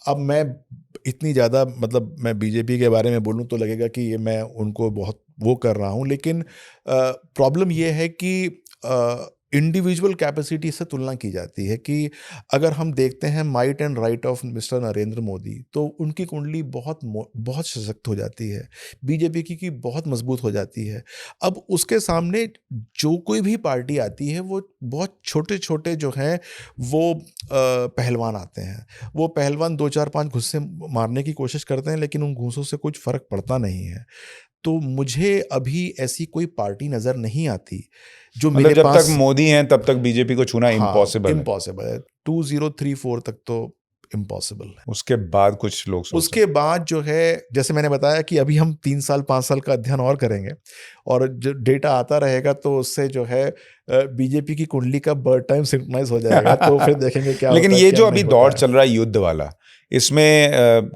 अब मैं इतनी ज़्यादा, मतलब मैं बीजेपी के बारे में बोलूं तो लगेगा कि ये मैं उनको बहुत वो कर रहा हूं, लेकिन प्रॉब्लम ये है कि इंडिविजुअल कैपेसिटी से तुलना की जाती है कि अगर हम देखते हैं might and right of mister Narendra Modi, तो उनकी कुंडली बहुत सशक्त हो जाती है, बीजेपी की बहुत मजबूत हो जाती है। अब उसके सामने जो कोई भी पार्टी आती है, वो बहुत छोटे छोटे जो हैं वो पहलवान आते हैं। वो पहलवान 2 4 5 घुस्से मारने की कोशिश करते हैं, लेकिन उन घूंसों से कुछ फर्क पड़ता नहीं है। तो मुझे अभी ऐसी कोई पार्टी नज़र नहीं आती जो मतलब मेरे जब तक पास। मोदी हैं तब तक बीजेपी को छूना हाँ, इम्पॉसिबल है। इम्पॉसिबल है। 2034 तक तो इम्पॉसिबल है। उसके बाद कुछ लोग सोच उसके बाद जो है, जैसे मैंने बताया कि अभी हम 3 साल 5 साल का अध्ययन और करेंगे, और जो डेटा आता रहेगा तो उससे जो है बीजेपी की कुंडली का बर्थ टाइम सिंक्रोनाइज हो जाएगा, तो फिर देखेंगे क्या लेकिन होता है, ये क्या जो नहीं अभी होता दौर है। चल रहा है युद्ध वाला, इसमें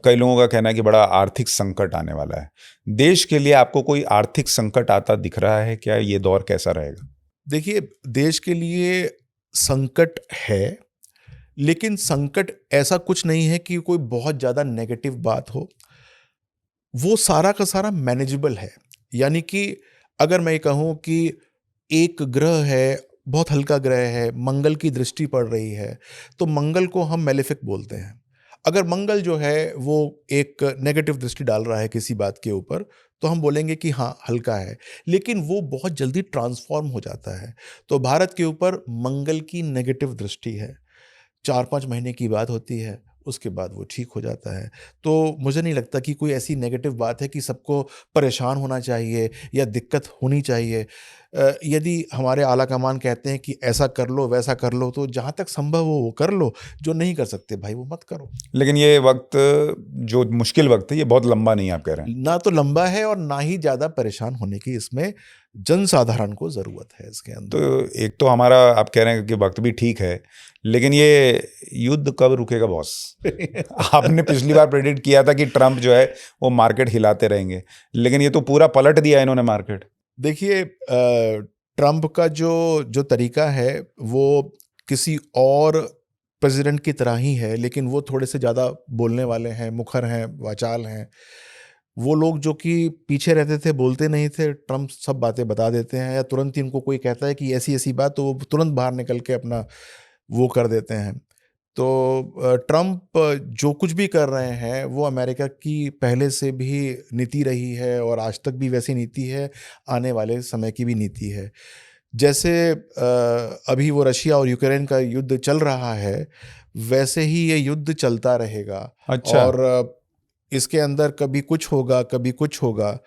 कई लोगों का कहना है कि बड़ा आर्थिक संकट आने वाला है। देश के लिए आपको कोई आर्थिक संकट आता दिख रहा है क्या? ये दौर कैसा रहेगा? देखिए, देश के लिए संकट है, लेकिन संकट ऐसा कुछ नहीं है कि कोई बहुत ज़्यादा नेगेटिव बात हो। वो सारा का सारा मैनेजेबल है। यानी कि अगर मैं कहूँ कि एक ग्रह है, बहुत हल्का ग्रह है, मंगल की दृष्टि पड़ रही है, तो मंगल को हम मेलेफिक बोलते हैं। अगर मंगल जो है वो एक नेगेटिव दृष्टि डाल रहा है किसी बात के ऊपर, तो हम बोलेंगे कि हाँ हल्का है, लेकिन वो बहुत जल्दी ट्रांसफॉर्म हो जाता है। तो भारत के ऊपर मंगल की नेगेटिव दृष्टि है, 4-5 महीने की बात होती है, उसके बाद वो ठीक हो जाता है। तो मुझे नहीं लगता कि कोई ऐसी नेगेटिव बात है कि सबको परेशान होना चाहिए या दिक्कत होनी चाहिए। यदि हमारे आला कमान कहते हैं कि ऐसा कर लो, वैसा कर लो, तो जहाँ तक संभव हो वो कर लो, जो नहीं कर सकते भाई वो मत करो। लेकिन ये वक्त, जो मुश्किल वक्त है, ये बहुत लंबा नहीं, आप कह रहे हैं। ना तो लंबा है और ना ही ज़्यादा परेशान होने की इसमें जनसाधारण को ज़रूरत है इसके अंदर। तो एक तो हमारा, आप कह रहे हैं कि वक्त भी ठीक है, लेकिन ये युद्ध कब रुकेगा बॉस? आपने पिछली बार प्रेडिक्ट किया था कि ट्रम्प जो है वो मार्केट हिलाते रहेंगे, लेकिन ये तो पूरा पलट दिया इन्होंने मार्केट। देखिए ट्रम्प का जो जो तरीका है वो किसी और प्रेसिडेंट की तरह ही है, लेकिन वो थोड़े से ज़्यादा बोलने वाले हैं, मुखर हैं, वाचाल हैं। वो लोग जो कि पीछे रहते थे, बोलते नहीं थे, ट्रम्प सब बातें बता देते हैं, या तुरंत ही उनको कोई कहता है कि ऐसी-ऐसी बात, तो वो तुरंत बाहर निकल के अपना वो कर देते हैं। तो ट्रम्प जो कुछ भी कर रहे हैं वो अमेरिका की पहले से भी नीति रही है और आज तक भी वैसी नीति है, आने वाले समय की भी नीति है। जैसे अभी वो रशिया और यूक्रेन का युद्ध चल रहा है, वैसे ही ये युद्ध चलता रहेगा। अच्छा। और इसके अंदर कभी कुछ होगा, कभी कुछ होगा,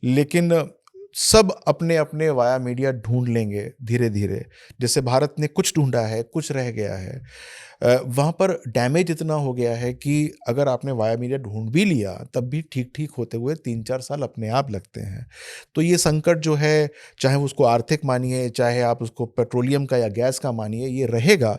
लेकिन सब अपने अपने वाया मीडिया ढूंढ लेंगे धीरे धीरे। जैसे भारत ने कुछ ढूंढा है, कुछ रह गया है। वहाँ पर डैमेज इतना हो गया है कि अगर आपने वाया मीडिया ढूंढ भी लिया, तब भी ठीक ठीक होते हुए 3-4 साल अपने आप लगते हैं। तो ये संकट जो है, चाहे उसको आर्थिक मानिए, चाहे आप उसको पेट्रोलियम का या गैस का मानिए, ये रहेगा,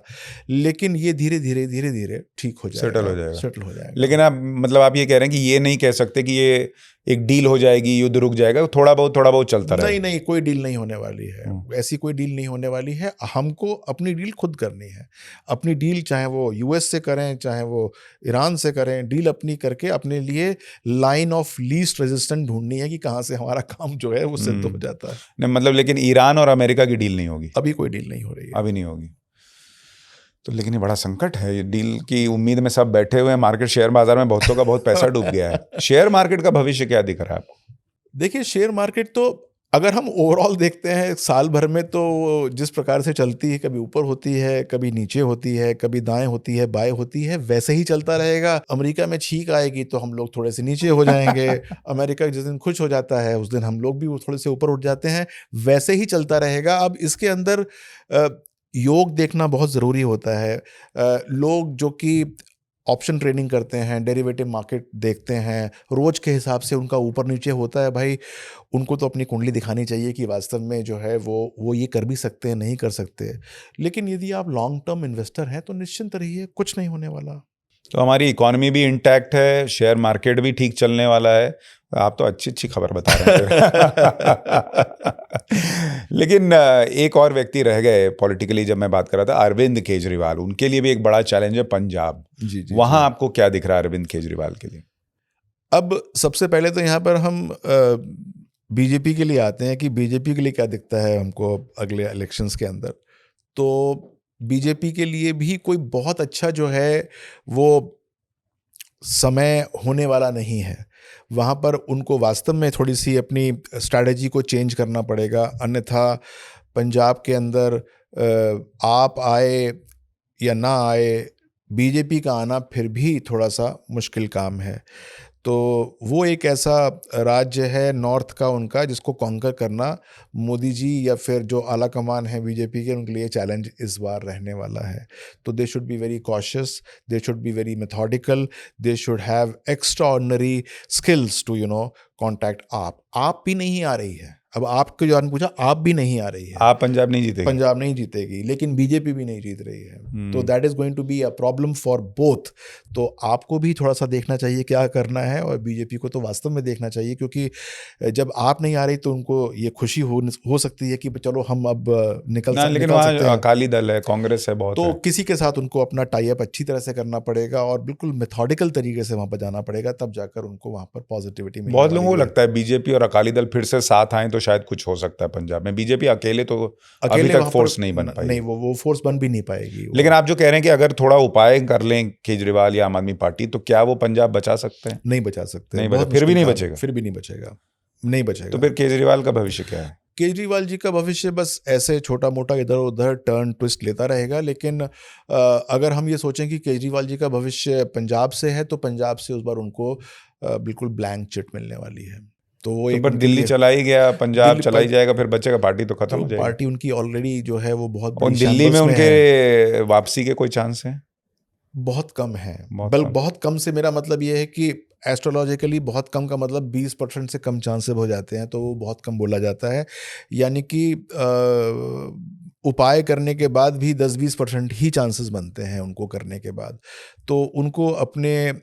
लेकिन ये धीरे धीरे धीरे धीरे ठीक हो जाएगा, सेटल हो जाएगा। सेटल हो जाएगा। लेकिन आप, मतलब आप ये कह रहे हैं कि ये नहीं कह सकते कि ये एक डील हो जाएगी, युद्ध रुक जाएगा, थोड़ा बहुत चलता नहीं रहेगा। नहीं, कोई डील नहीं होने वाली है, ऐसी कोई डील नहीं होने वाली है। हमको अपनी डील खुद करनी है। अपनी डील चाहे वो यूएस से करें, चाहे वो ईरान से करें, डील अपनी करके अपने लिए लाइन ऑफ लीस्ट रेजिस्टेंस ढूंढनी है कि कहाँ से हमारा काम जो है वो सिद्ध हो जाता है। नहीं, मतलब लेकिन ईरान और अमेरिका की डील नहीं होगी, अभी कोई डील नहीं हो रही है। अभी नहीं होगी। तो लेकिन ये बड़ा संकट है, ये डील की उम्मीद में सब बैठे हुए हैं। मार्केट, शेयर बाजार में बहुतों का बहुत पैसा डूब गया है। शेयर मार्केट का भविष्य क्या दिख रहा है आपको? देखिए शेयर मार्केट तो अगर हम ओवरऑल देखते हैं साल भर में, तो जिस प्रकार से चलती है, कभी ऊपर होती है, कभी नीचे होती है, कभी दाएं होती है, बाएं होती है, वैसे ही चलता रहेगा। अमेरिका में छींक आएगी तो हम लोग थोड़े से नीचे हो जाएंगे। अमेरिका जिस दिन खुश हो जाता है उस दिन हम लोग भी थोड़े से ऊपर उठ जाते हैं। वैसे ही चलता रहेगा। अब इसके अंदर योग देखना बहुत ज़रूरी होता है। लोग जो कि ऑप्शन ट्रेडिंग करते हैं, डेरिवेटिव मार्केट देखते हैं, रोज के हिसाब से उनका ऊपर नीचे होता है भाई, उनको तो अपनी कुंडली दिखानी चाहिए कि वास्तव में जो है वो ये कर भी सकते हैं, नहीं कर सकते। लेकिन यदि आप लॉन्ग टर्म इन्वेस्टर हैं तो निश्चिंत रहिए, कुछ नहीं होने वाला। तो हमारी इकोनॉमी भी इंटैक्ट है, शेयर मार्केट भी ठीक चलने वाला है। आप तो अच्छी अच्छी खबर बता रहे हैं। लेकिन एक और व्यक्ति रह गए पॉलिटिकली, जब मैं बात कर रहा था, अरविंद केजरीवाल। उनके लिए भी एक बड़ा चैलेंज है पंजाब। जी जी। वहां आपको क्या दिख रहा है अरविंद केजरीवाल के लिए? अब सबसे पहले तो यहाँ पर हम बीजेपी के लिए आते हैं कि बीजेपी के लिए क्या दिखता है हमको अगले इलेक्शंस के अंदर। तो बीजेपी के लिए भी कोई बहुत अच्छा जो है वो समय होने वाला नहीं है। वहाँ पर उनको वास्तव में थोड़ी सी अपनी स्ट्रैटेजी को चेंज करना पड़ेगा, अन्यथा पंजाब के अंदर आप आए या ना आए, बीजेपी का आना फिर भी थोड़ा सा मुश्किल काम है। तो वो एक ऐसा राज्य है नॉर्थ का उनका, जिसको कॉन्कर करना मोदी जी या फिर जो आला कमान है बीजेपी के, उनके लिए चैलेंज इस बार रहने वाला है। तो they should be very cautious, they should be very methodical, they should have extraordinary skills to contact आप भी नहीं आ रही है। अब आपको जो आपने पूछा, आप भी नहीं आ रही है। आप पंजाब नहीं जीतेगी? पंजाब नहीं जीतेगी, लेकिन बीजेपी भी नहीं जीत रही है। तो that is going to be a problem for both. तो आपको भी थोड़ा सा देखना चाहिए क्या करना है, और बीजेपी को तो वास्तव में देखना चाहिए, क्योंकि जब आप नहीं आ रही तो उनको ये खुशी हो सकती है कि चलो हम अब निकल लेकिन सकते वहाँ हैं। अकाली दल है, कांग्रेस है, बहुत तो है। किसी के साथ उनको अपना टाई अप अच्छी तरह से करना पड़ेगा और बिल्कुल मेथोडिकल तरीके से वहाँ पर जाना पड़ेगा, तब जाकर उनको वहाँ पर पॉजिटिविटी मिलेगी। बहुत लोगों को लगता है बीजेपी और अकाली दल फिर से साथ आए तो शायद कुछ हो सकता है पंजाब में। बीजेपी अकेले तो अभी तक फोर्स नहीं बन पाई। नहीं, वो फोर्स बन भी नहीं पाएगी। लेकिन आप जो कह रहे हैं कि अगर थोड़ा उपाय कर लें केजरीवाल या आम आदमी पार्टी, तो क्या वो पंजाब बचा सकते हैं? नहीं बचा सकते, नहीं बचा, फिर भी नहीं बचेगा? फिर भी नहीं बचेगा। नहीं तो बचेगा। फिर केजरीवाल का भविष्य क्या है? केजरीवाल जी का भविष्य बस ऐसे छोटा मोटा इधर उधर टर्न ट्विस्ट लेता रहेगा, लेकिन अगर हम ये सोचें कि केजरीवाल जी का भविष्य पंजाब से है, तो पंजाब से उस बार उनको बिल्कुल ब्लैंक चिट मिलने वाली है। तो वो तो एक पर उनके दिल्ली लिए चला ही गया, पंजाब दिल्ली चला ही जाएगा, फिर बचेगा, पार्टी तो खत्म तो हो जाएगी। पार्टी उनकी ऑलरेडी जो है वो बहुत और बड़ी दिल्ली में शैम्बल्स में है। उनके वापसी के कोई चांस हैं? बहुत कम है। बहुत कम। बहुत कम से मेरा मतलब ये है कि एस्ट्रोलॉजिकली बहुत कम का मतलब 20% से कम चांसेस हो जाते हैं, तो वो बहुत कम बोला जाता है। यानी कि उपाय करने के बाद भी 10-20% ही चांसेस बनते हैं उनको करने के बाद। तो उनको अपने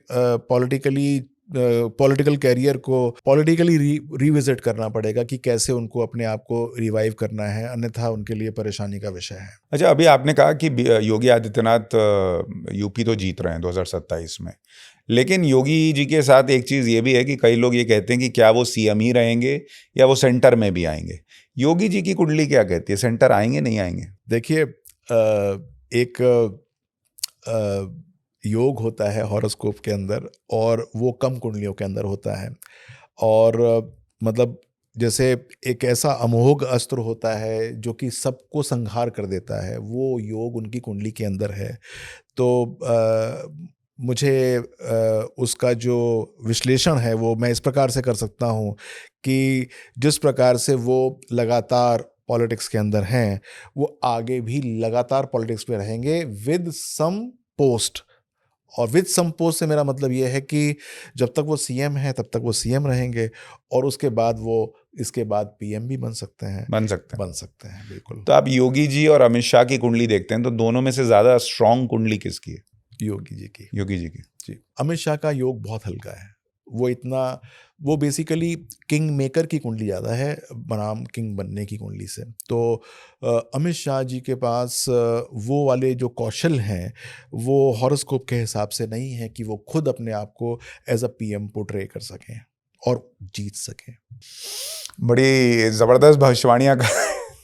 पॉलिटिकल कैरियर को पॉलिटिकली रिविजिट करना पड़ेगा कि कैसे उनको अपने आप को रिवाइव करना है, अन्यथा उनके लिए परेशानी का विषय है। अच्छा, अभी आपने कहा कि योगी आदित्यनाथ यूपी तो जीत रहे हैं 2027 में, लेकिन योगी जी के साथ एक चीज़ ये भी है कि कई लोग ये कहते हैं कि क्या वो सीएम ही रहेंगे या वो सेंटर में भी आएंगे। योगी जी की कुंडली क्या कहती है, सेंटर आएंगे नहीं आएंगे? देखिए, एक योग होता है हॉरोस्कोप के अंदर, और वो कम कुंडलियों के अंदर होता है। और मतलब जैसे एक ऐसा अमोघ अस्त्र होता है जो कि सबको संहार कर देता है, वो योग उनकी कुंडली के अंदर है। तो मुझे उसका जो विश्लेषण है वो मैं इस प्रकार से कर सकता हूँ कि जिस प्रकार से वो लगातार पॉलिटिक्स के अंदर हैं, वो आगे भी लगातार पॉलिटिक्स में रहेंगे विद सम पोस्ट। और विद सम पोस्ट से मेरा मतलब ये है कि जब तक वो सीएम है तब तक वो सीएम रहेंगे, और उसके बाद वो इसके बाद पीएम भी बन सकते हैं। बन सकते हैं। बन सकते हैं, बिल्कुल। तो आप योगी जी और अमित शाह की कुंडली देखते हैं, तो दोनों में से ज़्यादा स्ट्रांग कुंडली किसकी है? योगी जी की। योगी जी की। जी, अमित शाह का योग बहुत हल्का है। वो बेसिकली किंग मेकर की कुंडली ज़्यादा है बनाम किंग बनने की कुंडली से। तो अमित शाह जी के पास वो वाले जो कौशल हैं, वो हॉरोस्कोप के हिसाब से नहीं है कि वो खुद अपने आप को एज अ पीएम पोर्ट्रे कर सकें और जीत सकें। बड़ी ज़बरदस्त भविष्यवाणियाँ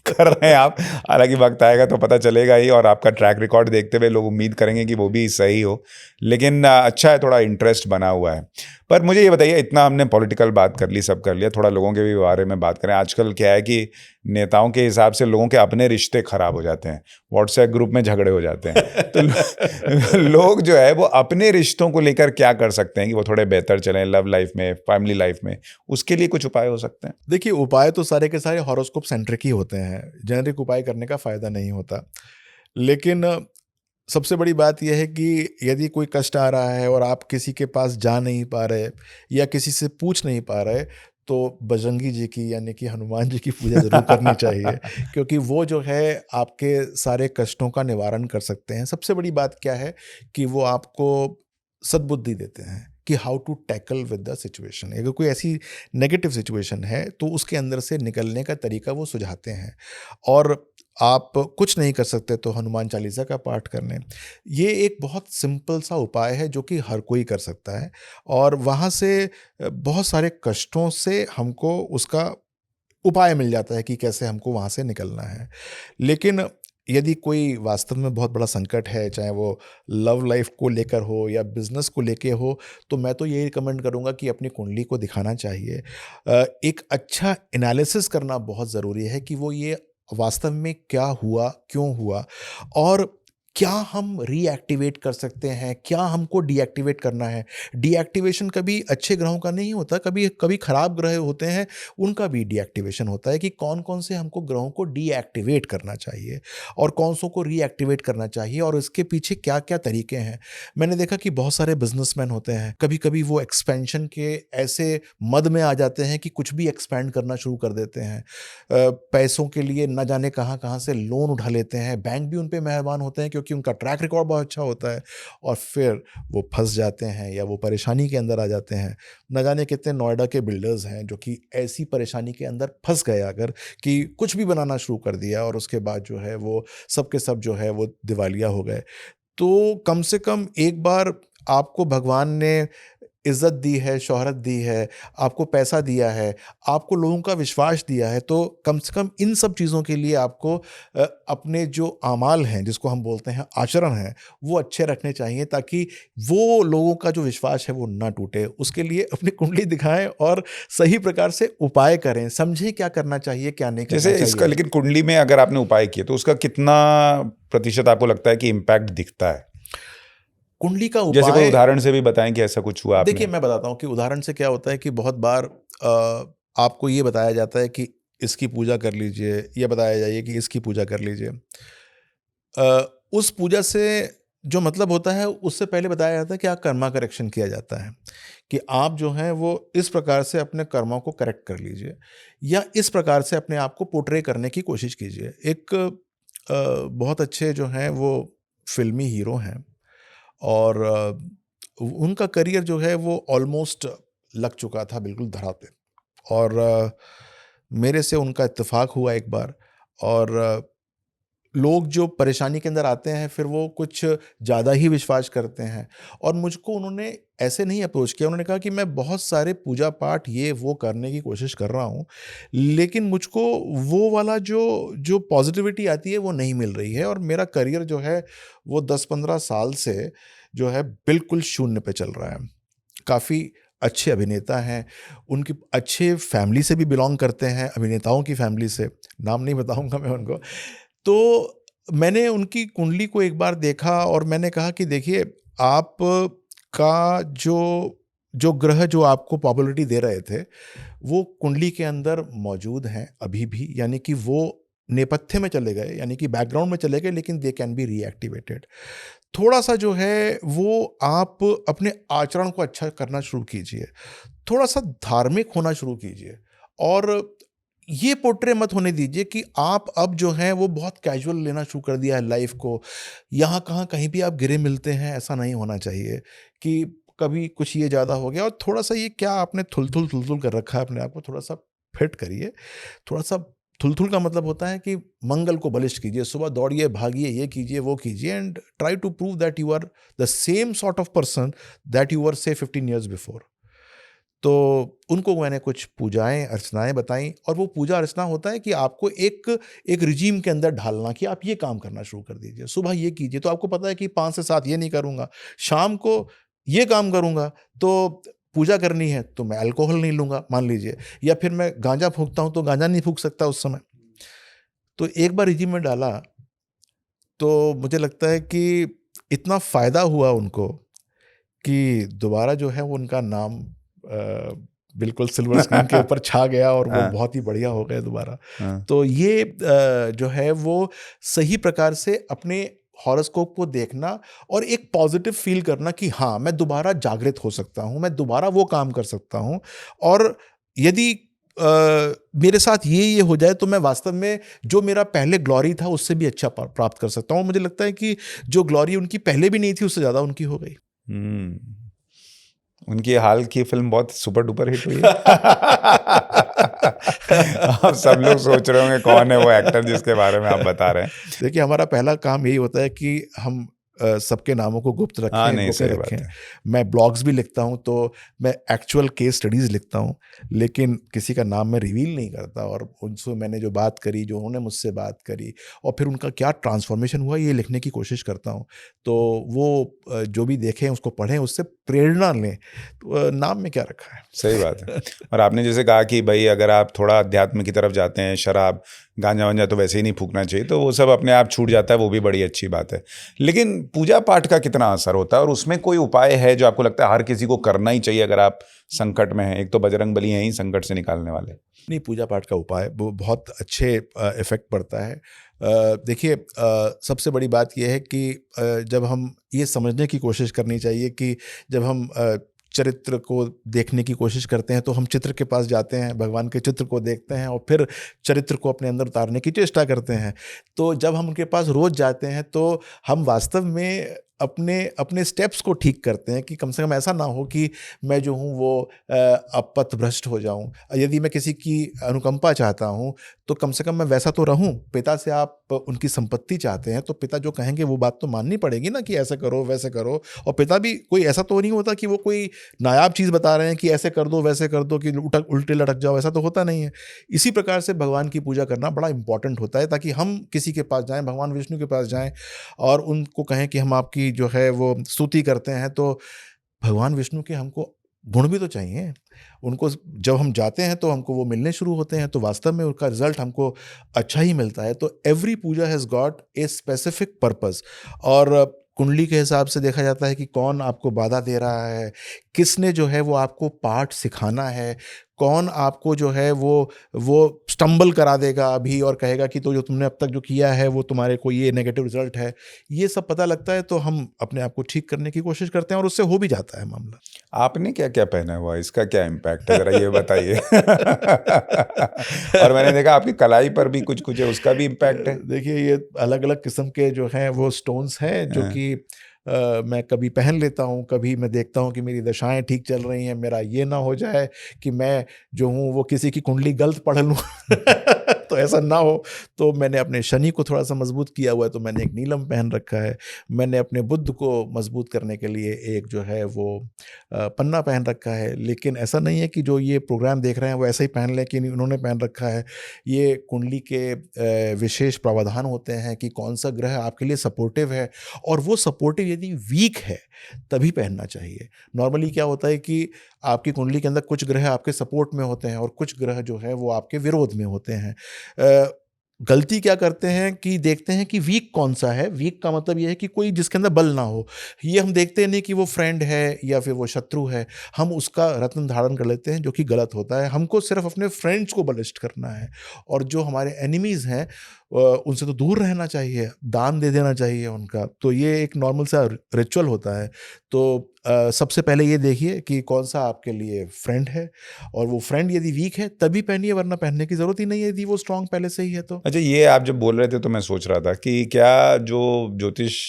कर रहे हैं आप। हालांकि वक्त आएगा तो पता चलेगा ही, और आपका ट्रैक रिकॉर्ड देखते हुए लोग उम्मीद करेंगे कि वो भी सही हो। लेकिन अच्छा है, थोड़ा इंटरेस्ट बना हुआ है। पर मुझे ये बताइए, इतना हमने पॉलिटिकल बात कर ली, सब कर लिया, थोड़ा लोगों के भी बारे में बात करें। आजकल क्या है कि नेताओं के हिसाब से लोगों के अपने रिश्ते खराब हो जाते हैं, व्हाट्सएप ग्रुप में झगड़े हो जाते हैं। तो लोग जो है वो अपने रिश्तों को लेकर क्या कर सकते हैं कि वो थोड़े बेहतर चलें, लव लाइफ में, फैमिली लाइफ में? उसके लिए कुछ उपाय हो सकते हैं? देखिए, उपाय तो सारे के सारे हॉरोस्कोप सेंट्रिक ही होते हैं, जेनेरिक उपाय करने का फायदा नहीं होता। लेकिन सबसे बड़ी बात यह है कि यदि कोई कष्ट आ रहा है और आप किसी के पास जा नहीं पा रहे या किसी से पूछ नहीं पा रहे, तो बजरंगी जी की यानी कि हनुमान जी की पूजा ज़रूर करनी चाहिए, क्योंकि वो जो है आपके सारे कष्टों का निवारण कर सकते हैं। सबसे बड़ी बात क्या है कि वो आपको सद्बुद्धि देते हैं कि how to tackle with the situation. अगर कोई ऐसी नेगेटिव सिचुएशन है तो उसके अंदर से निकलने का तरीका वो सुझाते हैं। और आप कुछ नहीं कर सकते तो हनुमान चालीसा का पाठ कर लें। ये एक बहुत सिंपल सा उपाय है जो कि हर कोई कर सकता है, और वहाँ से बहुत सारे कष्टों से हमको उसका उपाय मिल जाता है कि कैसे हमको वहाँ से निकलना है। लेकिन यदि कोई वास्तव में बहुत बड़ा संकट है, चाहे वो लव लाइफ को लेकर हो या बिज़नेस को लेके हो, तो मैं तो यही रिकमेंड करूँगा कि अपनी कुंडली को दिखाना चाहिए। एक अच्छा एनालिसिस करना बहुत ज़रूरी है कि वो ये वास्तव में क्या हुआ, क्यों हुआ, और क्या हम रीएक्टिवेट कर सकते हैं, क्या हमको डीएक्टिवेट करना है। डीएक्टिवेशन कभी अच्छे ग्रहों का नहीं होता, कभी कभी खराब ग्रह होते हैं, उनका भी डीएक्टिवेशन होता है कि कौन-कौन से हमको ग्रहों को डीएक्टिवेट करना चाहिए और कौन-सो को रीएक्टिवेट करना चाहिए, और इसके पीछे क्या-क्या तरीके हैं। मैंने देखा कि बहुत सारे बिज़नेसमैन होते हैं, कभी-कभी वो एक्सपेंशन के ऐसे मद में आ जाते हैं कि कुछ भी एक्सपैंड करना शुरू कर देते हैं। पैसों के लिए न जाने कहाँ-कहाँ से लोन उठा लेते हैं, बैंक भी उन पे मेहरबान होते हैं क्योंकि उनका ट्रैक रिकॉर्ड बहुत अच्छा होता है, और फिर वो फँस जाते हैं या वो परेशानी के अंदर आ जाते हैं। न जाने कितने नोएडा के बिल्डर्स हैं जो कि ऐसी परेशानी के अंदर फँस गए अगर कि कुछ भी बनाना शुरू कर दिया, और उसके बाद जो है वो सब के सब जो है वो दिवालिया हो गए। तो कम से कम एक बार आपको भगवान ने इज्जत दी है, शोहरत दी है, आपको पैसा दिया है, आपको लोगों का विश्वास दिया है, तो कम से कम इन सब चीज़ों के लिए आपको अपने जो आमाल हैं, जिसको हम बोलते हैं आचरण हैं, वो अच्छे रखने चाहिए, ताकि वो लोगों का जो विश्वास है वो ना टूटे। उसके लिए अपनी कुंडली दिखाएं और सही प्रकार से उपाय करें, समझें क्या करना चाहिए, क्या नहीं करना जैसे चाहिए। इसका, लेकिन कुंडली में अगर आपने उपाय किए तो उसका कितना प्रतिशत आपको लगता है कि इम्पैक्ट दिखता है? कुंडली का जैसे कोई उपाय, उदाहरण से भी बताएं कि ऐसा कुछ हुआ आपने। देखिए मैं बताता हूँ कि उदाहरण से क्या होता है कि बहुत बार आपको ये बताया जाता है कि इसकी पूजा कर लीजिए, या बताया जाइए कि इसकी पूजा कर लीजिए। उस पूजा से जो मतलब होता है, उससे पहले बताया जाता है कि आप कर्मा करेक्शन किया जाता है, कि आप जो हैं वो इस प्रकार से अपने कर्मों को करेक्ट कर लीजिए, या इस प्रकार से अपने आप को पोर्ट्रे करने की कोशिश कीजिए। एक बहुत अच्छे जो हैं वो फिल्मी हीरो हैं, और उनका करियर जो है वो ऑलमोस्ट लग चुका था बिल्कुल धरा पे, और मेरे से उनका इत्तेफाक हुआ एक बार, और लोग जो परेशानी के अंदर आते हैं फिर वो कुछ ज़्यादा ही विश्वास करते हैं, और मुझको उन्होंने ऐसे नहीं अप्रोच किया। उन्होंने कहा कि मैं बहुत सारे पूजा पाठ ये वो करने की कोशिश कर रहा हूँ, लेकिन मुझको वो वाला जो जो पॉजिटिविटी आती है वो नहीं मिल रही है, और मेरा करियर जो है वो 10-15 साल से जो है बिल्कुल शून्य पे चल रहा है। काफ़ी अच्छे अभिनेता हैं, उनकी अच्छे फैमिली से भी बिलॉन्ग करते हैं, अभिनेताओं की फैमिली से, नाम नहीं बताऊँगा मैं उनको। तो मैंने उनकी कुंडली को एक बार देखा, और मैंने कहा कि देखिए, आप का जो ग्रह जो आपको पॉपुलैरिटी दे रहे थे, वो कुंडली के अंदर मौजूद हैं अभी भी, यानी कि वो नेपथ्य में चले गए, यानी कि बैकग्राउंड में चले गए, लेकिन दे कैन बी रीएक्टिवेटेड। थोड़ा-सा जो है वो आप अपने आचरण को अच्छा करना शुरू कीजिए, थोड़ा-सा धार्मिक होना शुरू कीजिए, और ये पोर्ट्रे मत होने दीजिए कि आप अब जो हैं वो बहुत कैजुअल लेना शुरू कर दिया है लाइफ को। यहाँ कहाँ कहीं भी आप गिरे मिलते हैं, ऐसा नहीं होना चाहिए कि कभी कुछ ये ज़्यादा हो गया, और थोड़ा-सा ये क्या आपने थुल-थुल कर रखा है अपने आप को, थोड़ा-सा फिट करिए। थोड़ा-सा थुल-थुल का मतलब होता है कि मंगल को बलिष्ठ कीजिए, सुबह दौड़िए, भागिए, ये कीजिए, वो कीजिए, and try to prove that you are the same sort of person that you were से 15 ईयर्स बिफोर। तो उनको मैंने कुछ पूजाएँ, अर्चनाएँ बताई, और वो पूजा अर्चना होता है कि आपको एक एक रिजीम के अंदर ढालना, कि आप ये काम करना शुरू कर दीजिए। सुबह ये कीजिए, तो आपको पता है कि 5 से 7 ये नहीं करूँगा, शाम को ये काम करूँगा, तो पूजा करनी है तो मैं अल्कोहल नहीं लूँगा, मान लीजिए, या फिर मैं गाँजा फूँकता हूँ तो गाँजा नहीं फूँक सकता उस समय। तो एक बार रिजिम में डाला, तो मुझे लगता है कि इतना फ़ायदा हुआ उनको कि दोबारा जो है वो उनका नाम बिल्कुल सिल्वर स्क्रीन के ऊपर छा गया, और वो हाँ, बहुत ही बढ़िया हो गए दोबारा। हाँ। तो ये जो है वो सही प्रकार से अपने हॉरोस्कोप को देखना, और एक पॉजिटिव फ़ील करना कि हाँ, मैं दोबारा जागृत हो सकता हूँ, मैं दोबारा वो काम कर सकता हूँ, और यदि मेरे साथ ये हो जाए तो मैं वास्तव में जो मेरा पहले ग्लोरी था उससे भी अच्छा प्राप्त कर सकता हूँ। मुझे लगता है कि जो ग्लोरी उनकी पहले भी नहीं थी, उससे ज़्यादा उनकी हो गई। उनकी हाल की फिल्म बहुत सुपर डुपर हिट हुई है। अब सब लोग सोच रहे होंगे कौन है वो एक्टर जिसके बारे में आप बता रहे हैं। देखिए, हमारा पहला काम यही होता है कि हम सबके नामों को गुप्त हाँ, रखें, नहीं, गोपनीय सही बात रखें। है। मैं ब्लॉग्स भी लिखता हूँ, तो मैं एक्चुअल केस स्टडीज़ लिखता हूँ, लेकिन किसी का नाम मैं रिवील नहीं करता, और उनसे मैंने जो बात करी, जो उन्होंने मुझसे बात करी, और फिर उनका क्या ट्रांसफ़ॉर्मेशन हुआ, ये लिखने की कोशिश करता हूँ। तो वो जो भी देखें उसको पढ़ें, उससे प्रेरणा लें। तो नाम में क्या रखा है? सही बात है। और आपने जैसे कहा कि भाई अगर आप थोड़ा अध्यात्म की तरफ जाते हैं, शराब, गांजा-वांजा तो वैसे ही नहीं फूकना चाहिए, तो वो सब अपने आप छूट जाता है, वो भी बड़ी अच्छी बात है। लेकिन पूजा पाठ का कितना असर होता है, और उसमें कोई उपाय है जो आपको लगता है हर किसी को करना ही चाहिए अगर आप संकट में हैं? एक तो बजरंग बली हैं ही संकट से निकालने वाले। नहीं, पूजा पाठ का उपाय वो बहुत अच्छे इफ़ेक्ट पड़ता है। देखिए, सबसे बड़ी बात ये है कि जब हम ये समझने की कोशिश करनी चाहिए कि जब हम चरित्र को देखने की कोशिश करते हैं, तो हम चित्र के पास जाते हैं, भगवान के चित्र को देखते हैं, और फिर चरित्र को अपने अंदर उतारने की चेष्टा करते हैं। तो जब हम उनके पास रोज़ जाते हैं, तो हम वास्तव में अपने अपने स्टेप्स को ठीक करते हैं, कि कम से कम ऐसा ना हो कि मैं जो हूँ वो पथभ्रष्ट हो जाऊँ। यदि मैं किसी की अनुकंपा चाहता हूँ, तो कम से कम मैं वैसा तो रहूं। पिता से आप उनकी संपत्ति चाहते हैं तो पिता जो कहेंगे वो बात तो माननी पड़ेगी ना, कि ऐसे करो वैसे करो। और पिता भी कोई ऐसा तो नहीं होता कि वो कोई नायाब चीज़ बता रहे हैं कि ऐसे कर दो वैसे कर दो कि उल्टे लटक जाओ, ऐसा तो होता नहीं है। इसी प्रकार से भगवान की पूजा करना बड़ा इंपॉर्टेंट होता है, ताकि हम किसी के पास जाएं, भगवान विष्णु के पास जाएं और उनको कहें कि हम आपकी जो है वो स्तुति करते हैं, तो भगवान विष्णु के हमको गुण भी तो चाहिए। उनको जब हम जाते हैं तो हमको वो मिलने शुरू होते हैं, तो वास्तव में उसका रिजल्ट हमको अच्छा ही मिलता है। तो every puja has got a specific purpose. और कुंडली के हिसाब से देखा जाता है कि कौन आपको बाधा दे रहा है, किसने जो है वो आपको पाठ सिखाना है, कौन आपको जो है वो स्टम्बल करा देगा अभी और कहेगा कि तो जो तुमने अब तक जो किया है वो तुम्हारे को ये नेगेटिव रिजल्ट है। ये सब पता लगता है तो हम अपने आप को ठीक करने की कोशिश करते हैं और उससे हो भी जाता है मामला। आपने क्या क्या पहना हुआ है, इसका क्या इम्पैक्ट है, जरा ये बताइए। और मैंने देखा आपकी कलाई पर भी कुछ कुछ है, उसका भी इम्पैक्ट है। देखिए, ये अलग-अलग किस्म के जो हैं वो स्टोन्स हैं जो हाँ। कि मैं कभी पहन लेता हूँ, कभी मैं देखता हूँ कि मेरी दशाएँ ठीक चल रही हैं, मेरा ये ना हो जाए कि मैं जो हूँ वो किसी की कुंडली गलत पढ़ लूँ। तो ऐसा ना हो, तो मैंने अपने शनि को थोड़ा-सा मज़बूत किया हुआ है, तो मैंने एक नीलम पहन रखा है। मैंने अपने बुध को मज़बूत करने के लिए एक जो है वो पन्ना पहन रखा है। लेकिन ऐसा नहीं है कि जो ये प्रोग्राम देख रहे हैं वो ऐसा ही पहन लें कि नहीं उन्होंने पहन रखा है। ये कुंडली के विशेष प्रावधान होते हैं कि कौन-सा ग्रह आपके लिए सपोर्टिव है, और वो सपोर्टिव यदि वीक है तभी पहनना चाहिए। नॉर्मली क्या होता है कि आपकी कुंडली के अंदर कुछ ग्रह आपके सपोर्ट में होते हैं और कुछ ग्रह जो है वो आपके विरोध में होते हैं। अ, गलती क्या करते हैं कि देखते हैं कि वीक कौन-सा है। वीक का मतलब ये है कि कोई जिसके अंदर बल ना हो। ये हम देखते नहीं कि वो फ्रेंड है या फिर वो शत्रु है। हम उसका रत्न धारण कर लेते हैं, जो कि गलत होता है। हमको सिर्फ़ अपने फ्रेंड्स को बलिष्ठ करना है, और जो हमारे एनिमीज़ हैं उनसे तो दूर रहना चाहिए, दान दे देना चाहिए उनका। तो ये एक नॉर्मल सा रिचुअल होता है। तो सबसे पहले ये देखिए कि कौन-सा आपके लिए फ्रेंड है, और वो फ्रेंड यदि वीक है तभी पहनिए, वरना पहनने की ज़रूरत ही नहीं है यदि वो स्ट्रॉन्ग पहले से ही है तो। अच्छा, ये आप जब बोल रहे थे तो मैं सोच रहा था कि क्या जो ज्योतिष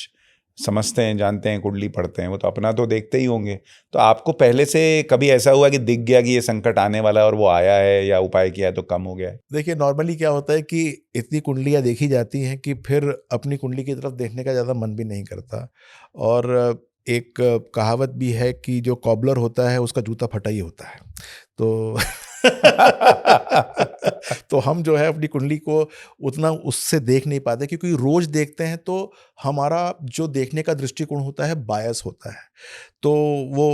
समझते हैं, जानते हैं, कुंडली पढ़ते हैं, वो तो अपना तो देखते ही होंगे। तो आपको पहले से कभी ऐसा हुआ कि दिख गया कि ये संकट आने वाला है और वो आया है, या उपाय किया है तो कम हो गया है? देखिए, नॉर्मली क्या होता है कि इतनी कुंडलियाँ देखी जाती हैं कि फिर अपनी कुंडली की तरफ देखने का ज़्यादा मन भी नहीं करता। और एक कहावत भी है कि जो कॉबलर होता है उसका जूता फटा ही होता है। तो तो हम जो है अपनी कुंडली को उतना उससे देख नहीं पाते, क्योंकि रोज़ देखते हैं तो हमारा जो देखने का दृष्टिकोण होता है बायस होता है। तो वो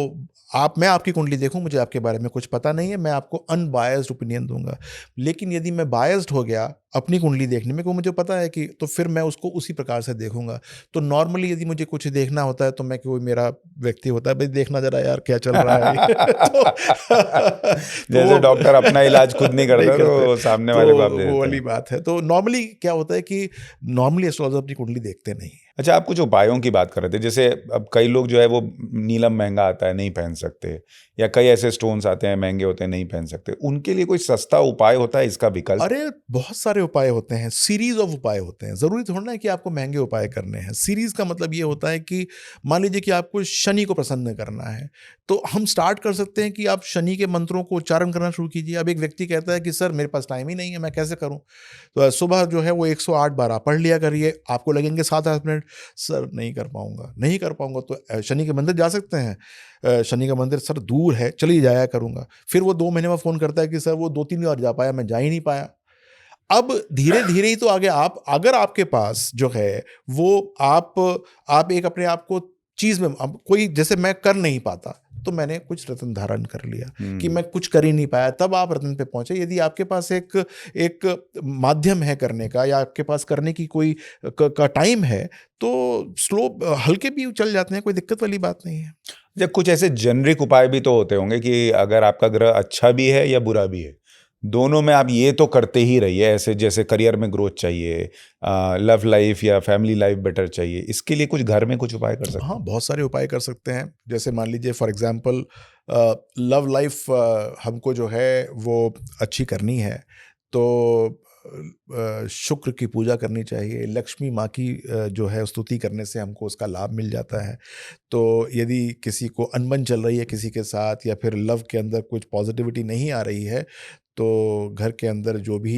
मैं आपकी कुंडली देखूँ, मुझे आपके बारे में कुछ पता नहीं है, मैं आपको अनबायस्ड ओपिनियन दूँगा। लेकिन यदि मैं बायस्ड हो गया अपनी कुंडली देखने में, को मुझे पता है कि, तो फिर मैं उसको उसी प्रकार से देखूँगा। तो नॉर्मली यदि मुझे कुछ देखना होता है तो मैं, कोई मेरा व्यक्ति होता है, भई देखना ज़रा यार क्या चल रहा है। तो तो जैसे डॉक्टर अपना इलाज खुद नहीं नहीं करता करते। तो सामने तो वाले को आप दे वो देते वाली हैं। बात है। तो नॉर्मली क्या होता है कि नॉर्मली एस्ट्रोलॉजर अपनी कुंडली देखते नहीं हैं। अच्छा, आप कुछ उपायों की बात कर रहे थे, जैसे अब कई लोग जो है वो नीलम महंगा आता है, नहीं पहन सकते, या कई ऐसे स्टोन्स आते हैं महंगे होते हैं, नहीं पहन सकते, उनके लिए कोई सस्ता उपाय होता है, इसका विकल्प? अरे! बहुत सारे उपाय होते हैं, सीरीज़ ऑफ उपाय होते हैं। ज़रूरी थोड़ी ना है कि आपको महँगे उपाय करने हैं। सीरीज़ का मतलब ये होता है कि मान लीजिए कि आपको शनि को प्रसन्न करना है, तो हम स्टार्ट कर सकते हैं कि आप शनि के मंत्रों को उच्चारण करना शुरू कीजिए। अब एक व्यक्ति कहता है कि सर मेरे पास टाइम ही नहीं है, मैं कैसे करूँ? तो सुबह जो है वो 108 बार आप पढ़ लिया करिए, आपको लगेंगे 7-8 मिनट। सर नहीं कर पाऊँगा, नहीं कर पाऊँगा, तो शनि के मंदिर जा सकते हैं। शनि का मंदिर सर दूर है, चलिए जाया करूँगा। फिर वो 2 महीने में फ़ोन करता है कि सर वो 2-3 बार जा पाया, मैं जा ही नहीं पाया। अब धीरे-धीरे ही तो आगे आप, अगर आपके पास जो है वो आप एक अपने आप को चीज़ में, अब कोई जैसे मैं कर नहीं पाता, तो मैंने कुछ रत्न धारण कर लिया कि मैं कुछ कर ही नहीं पाया, तब आप रत्न पे पहुँचे। यदि आपके पास एक एक माध्यम है करने का, या आपके पास करने की कोई का टाइम है, तो स्लो हल्के भी चल जाते हैं, कोई दिक्कत वाली बात नहीं है। या कुछ ऐसे जेनरिक उपाय भी तो होते होंगे कि अगर आपका ग्रह अच्छा भी है या बुरा भी है, दोनों में आप ये तो करते ही रहिए, ऐसे जैसे करियर में ग्रोथ चाहिए, लव लाइफ या फैमिली लाइफ बेटर चाहिए, इसके लिए कुछ घर में कुछ उपाय कर सकते हाँ, हैं? बहुत सारे उपाय कर सकते हैं। जैसे मान लीजिए फॉर एग्ज़ाम्पल लव लाइफ़ हमको जो है वो अच्छी करनी है, तो शुक्र की पूजा करनी चाहिए। लक्ष्मी माँ की जो है स्तुति करने से हमको उसका लाभ मिल जाता है। तो यदि किसी को अनबन चल रही है किसी के साथ, या फिर लव के अंदर कुछ पॉज़िटिविटी नहीं आ रही है, तो घर के अंदर जो भी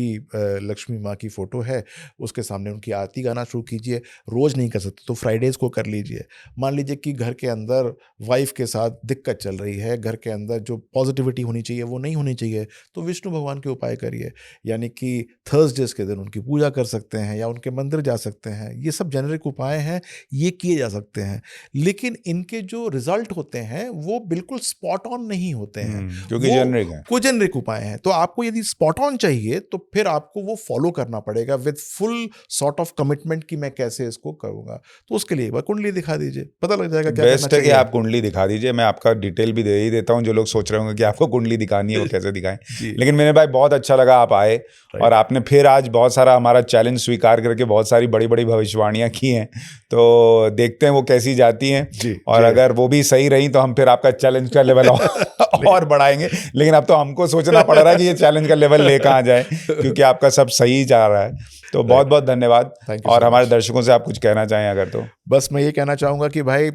लक्ष्मी माँ की फ़ोटो है, उसके सामने उनकी आरती गाना शुरू कीजिए। रोज़ नहीं कर सकते तो फ्राइडेज़ को कर लीजिए। मान लीजिए कि घर के अंदर वाइफ़ के साथ दिक्कत चल रही है, घर के अंदर जो पॉज़िटिविटी होनी चाहिए वो नहीं होनी चाहिए, तो विष्णु भगवान के उपाय करिए। यानी कि थर्सडेज़ के दिन उनकी पूजा कर सकते हैं या उनके मंदिर जा सकते हैं। ये सब जेनेरिक उपाय हैं, ये किए जा सकते हैं। लेकिन इनके जो रिज़ल्ट होते हैं, वो बिल्कुल स्पॉट ऑन नहीं होते हैं। क्योंकि वो जेनरिक है। कुछ जेनरिक उपाय हैं। तो आपको यदि स्पॉट ऑन चाहिए तो फिर आपको वो फॉलो करना पड़ेगा with full sort of commitment कि मैं कैसे इसको करूँगा। तो उसके लिए एक बार कुंडली दिखा दीजिए, पता लग जाएगा क्या करना बेस्ट है कि चाहिए। आप कुंडली दिखा दीजिए। मैं आपका डिटेल भी दे ही देता हूँ, जो लोग सोच रहे होंगे कि आपको कुंडली दिखानी है वो कैसे दिखाएं। जी। लेकिन मेरे भाई बहुत अच्छा लगा आप आए और आपने फिर आज बहुत सारा हमारा चैलेंज स्वीकार करके बहुत सारी बड़ी बड़ी भविष्यवाणियां की हैं। तो देखते हैं वो कैसी जाती हैं। जी, और जी। अगर वो भी सही रही तो हम फिर आपका चैलेंज का लेवल और बढ़ाएंगे। लेकिन अब तो हमको सोचना पड़ रहा है कि ये चैलेंज का लेवल ले कहाँ जाए, क्योंकि आपका सब सही जा रहा है। तो बहुत बहुत धन्यवाद। थैंक यू और सो हमारे मच। दर्शकों से आप कुछ कहना चाहें अगर तो। बस मैं ये कहना चाहूँगा कि भाई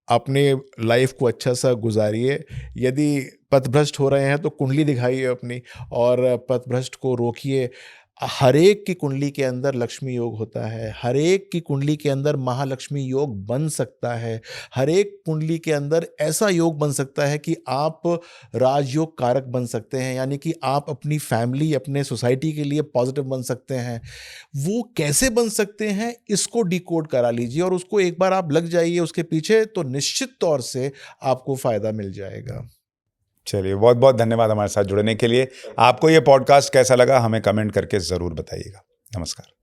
अपने लाइफ को अच्छा सा गुजारिए। यदि पथभ्रष्ट हो रहे हैं तो कुंडली दिखाइए अपनी और पथभ्रष्ट को रोकिए। हर एक की कुंडली के अंदर लक्ष्मी योग होता है, हर एक की कुंडली के अंदर महालक्ष्मी योग बन सकता है, हर एक कुंडली के अंदर ऐसा योग बन सकता है कि आप राजयोग कारक बन सकते हैं, यानी कि आप अपनी फैमिली, अपने सोसाइटी के लिए पॉजिटिव बन सकते हैं। वो कैसे बन सकते हैं, इसको डिकोड करा लीजिए और उसको एक बार आप लग जाइए उसके पीछे, तो निश्चित तौर से आपको फ़ायदा मिल जाएगा। चलिए, बहुत बहुत धन्यवाद हमारे साथ जुड़ने के लिए। आपको ये पॉडकास्ट कैसा लगा हमें कमेंट करके ज़रूर बताइएगा। नमस्कार।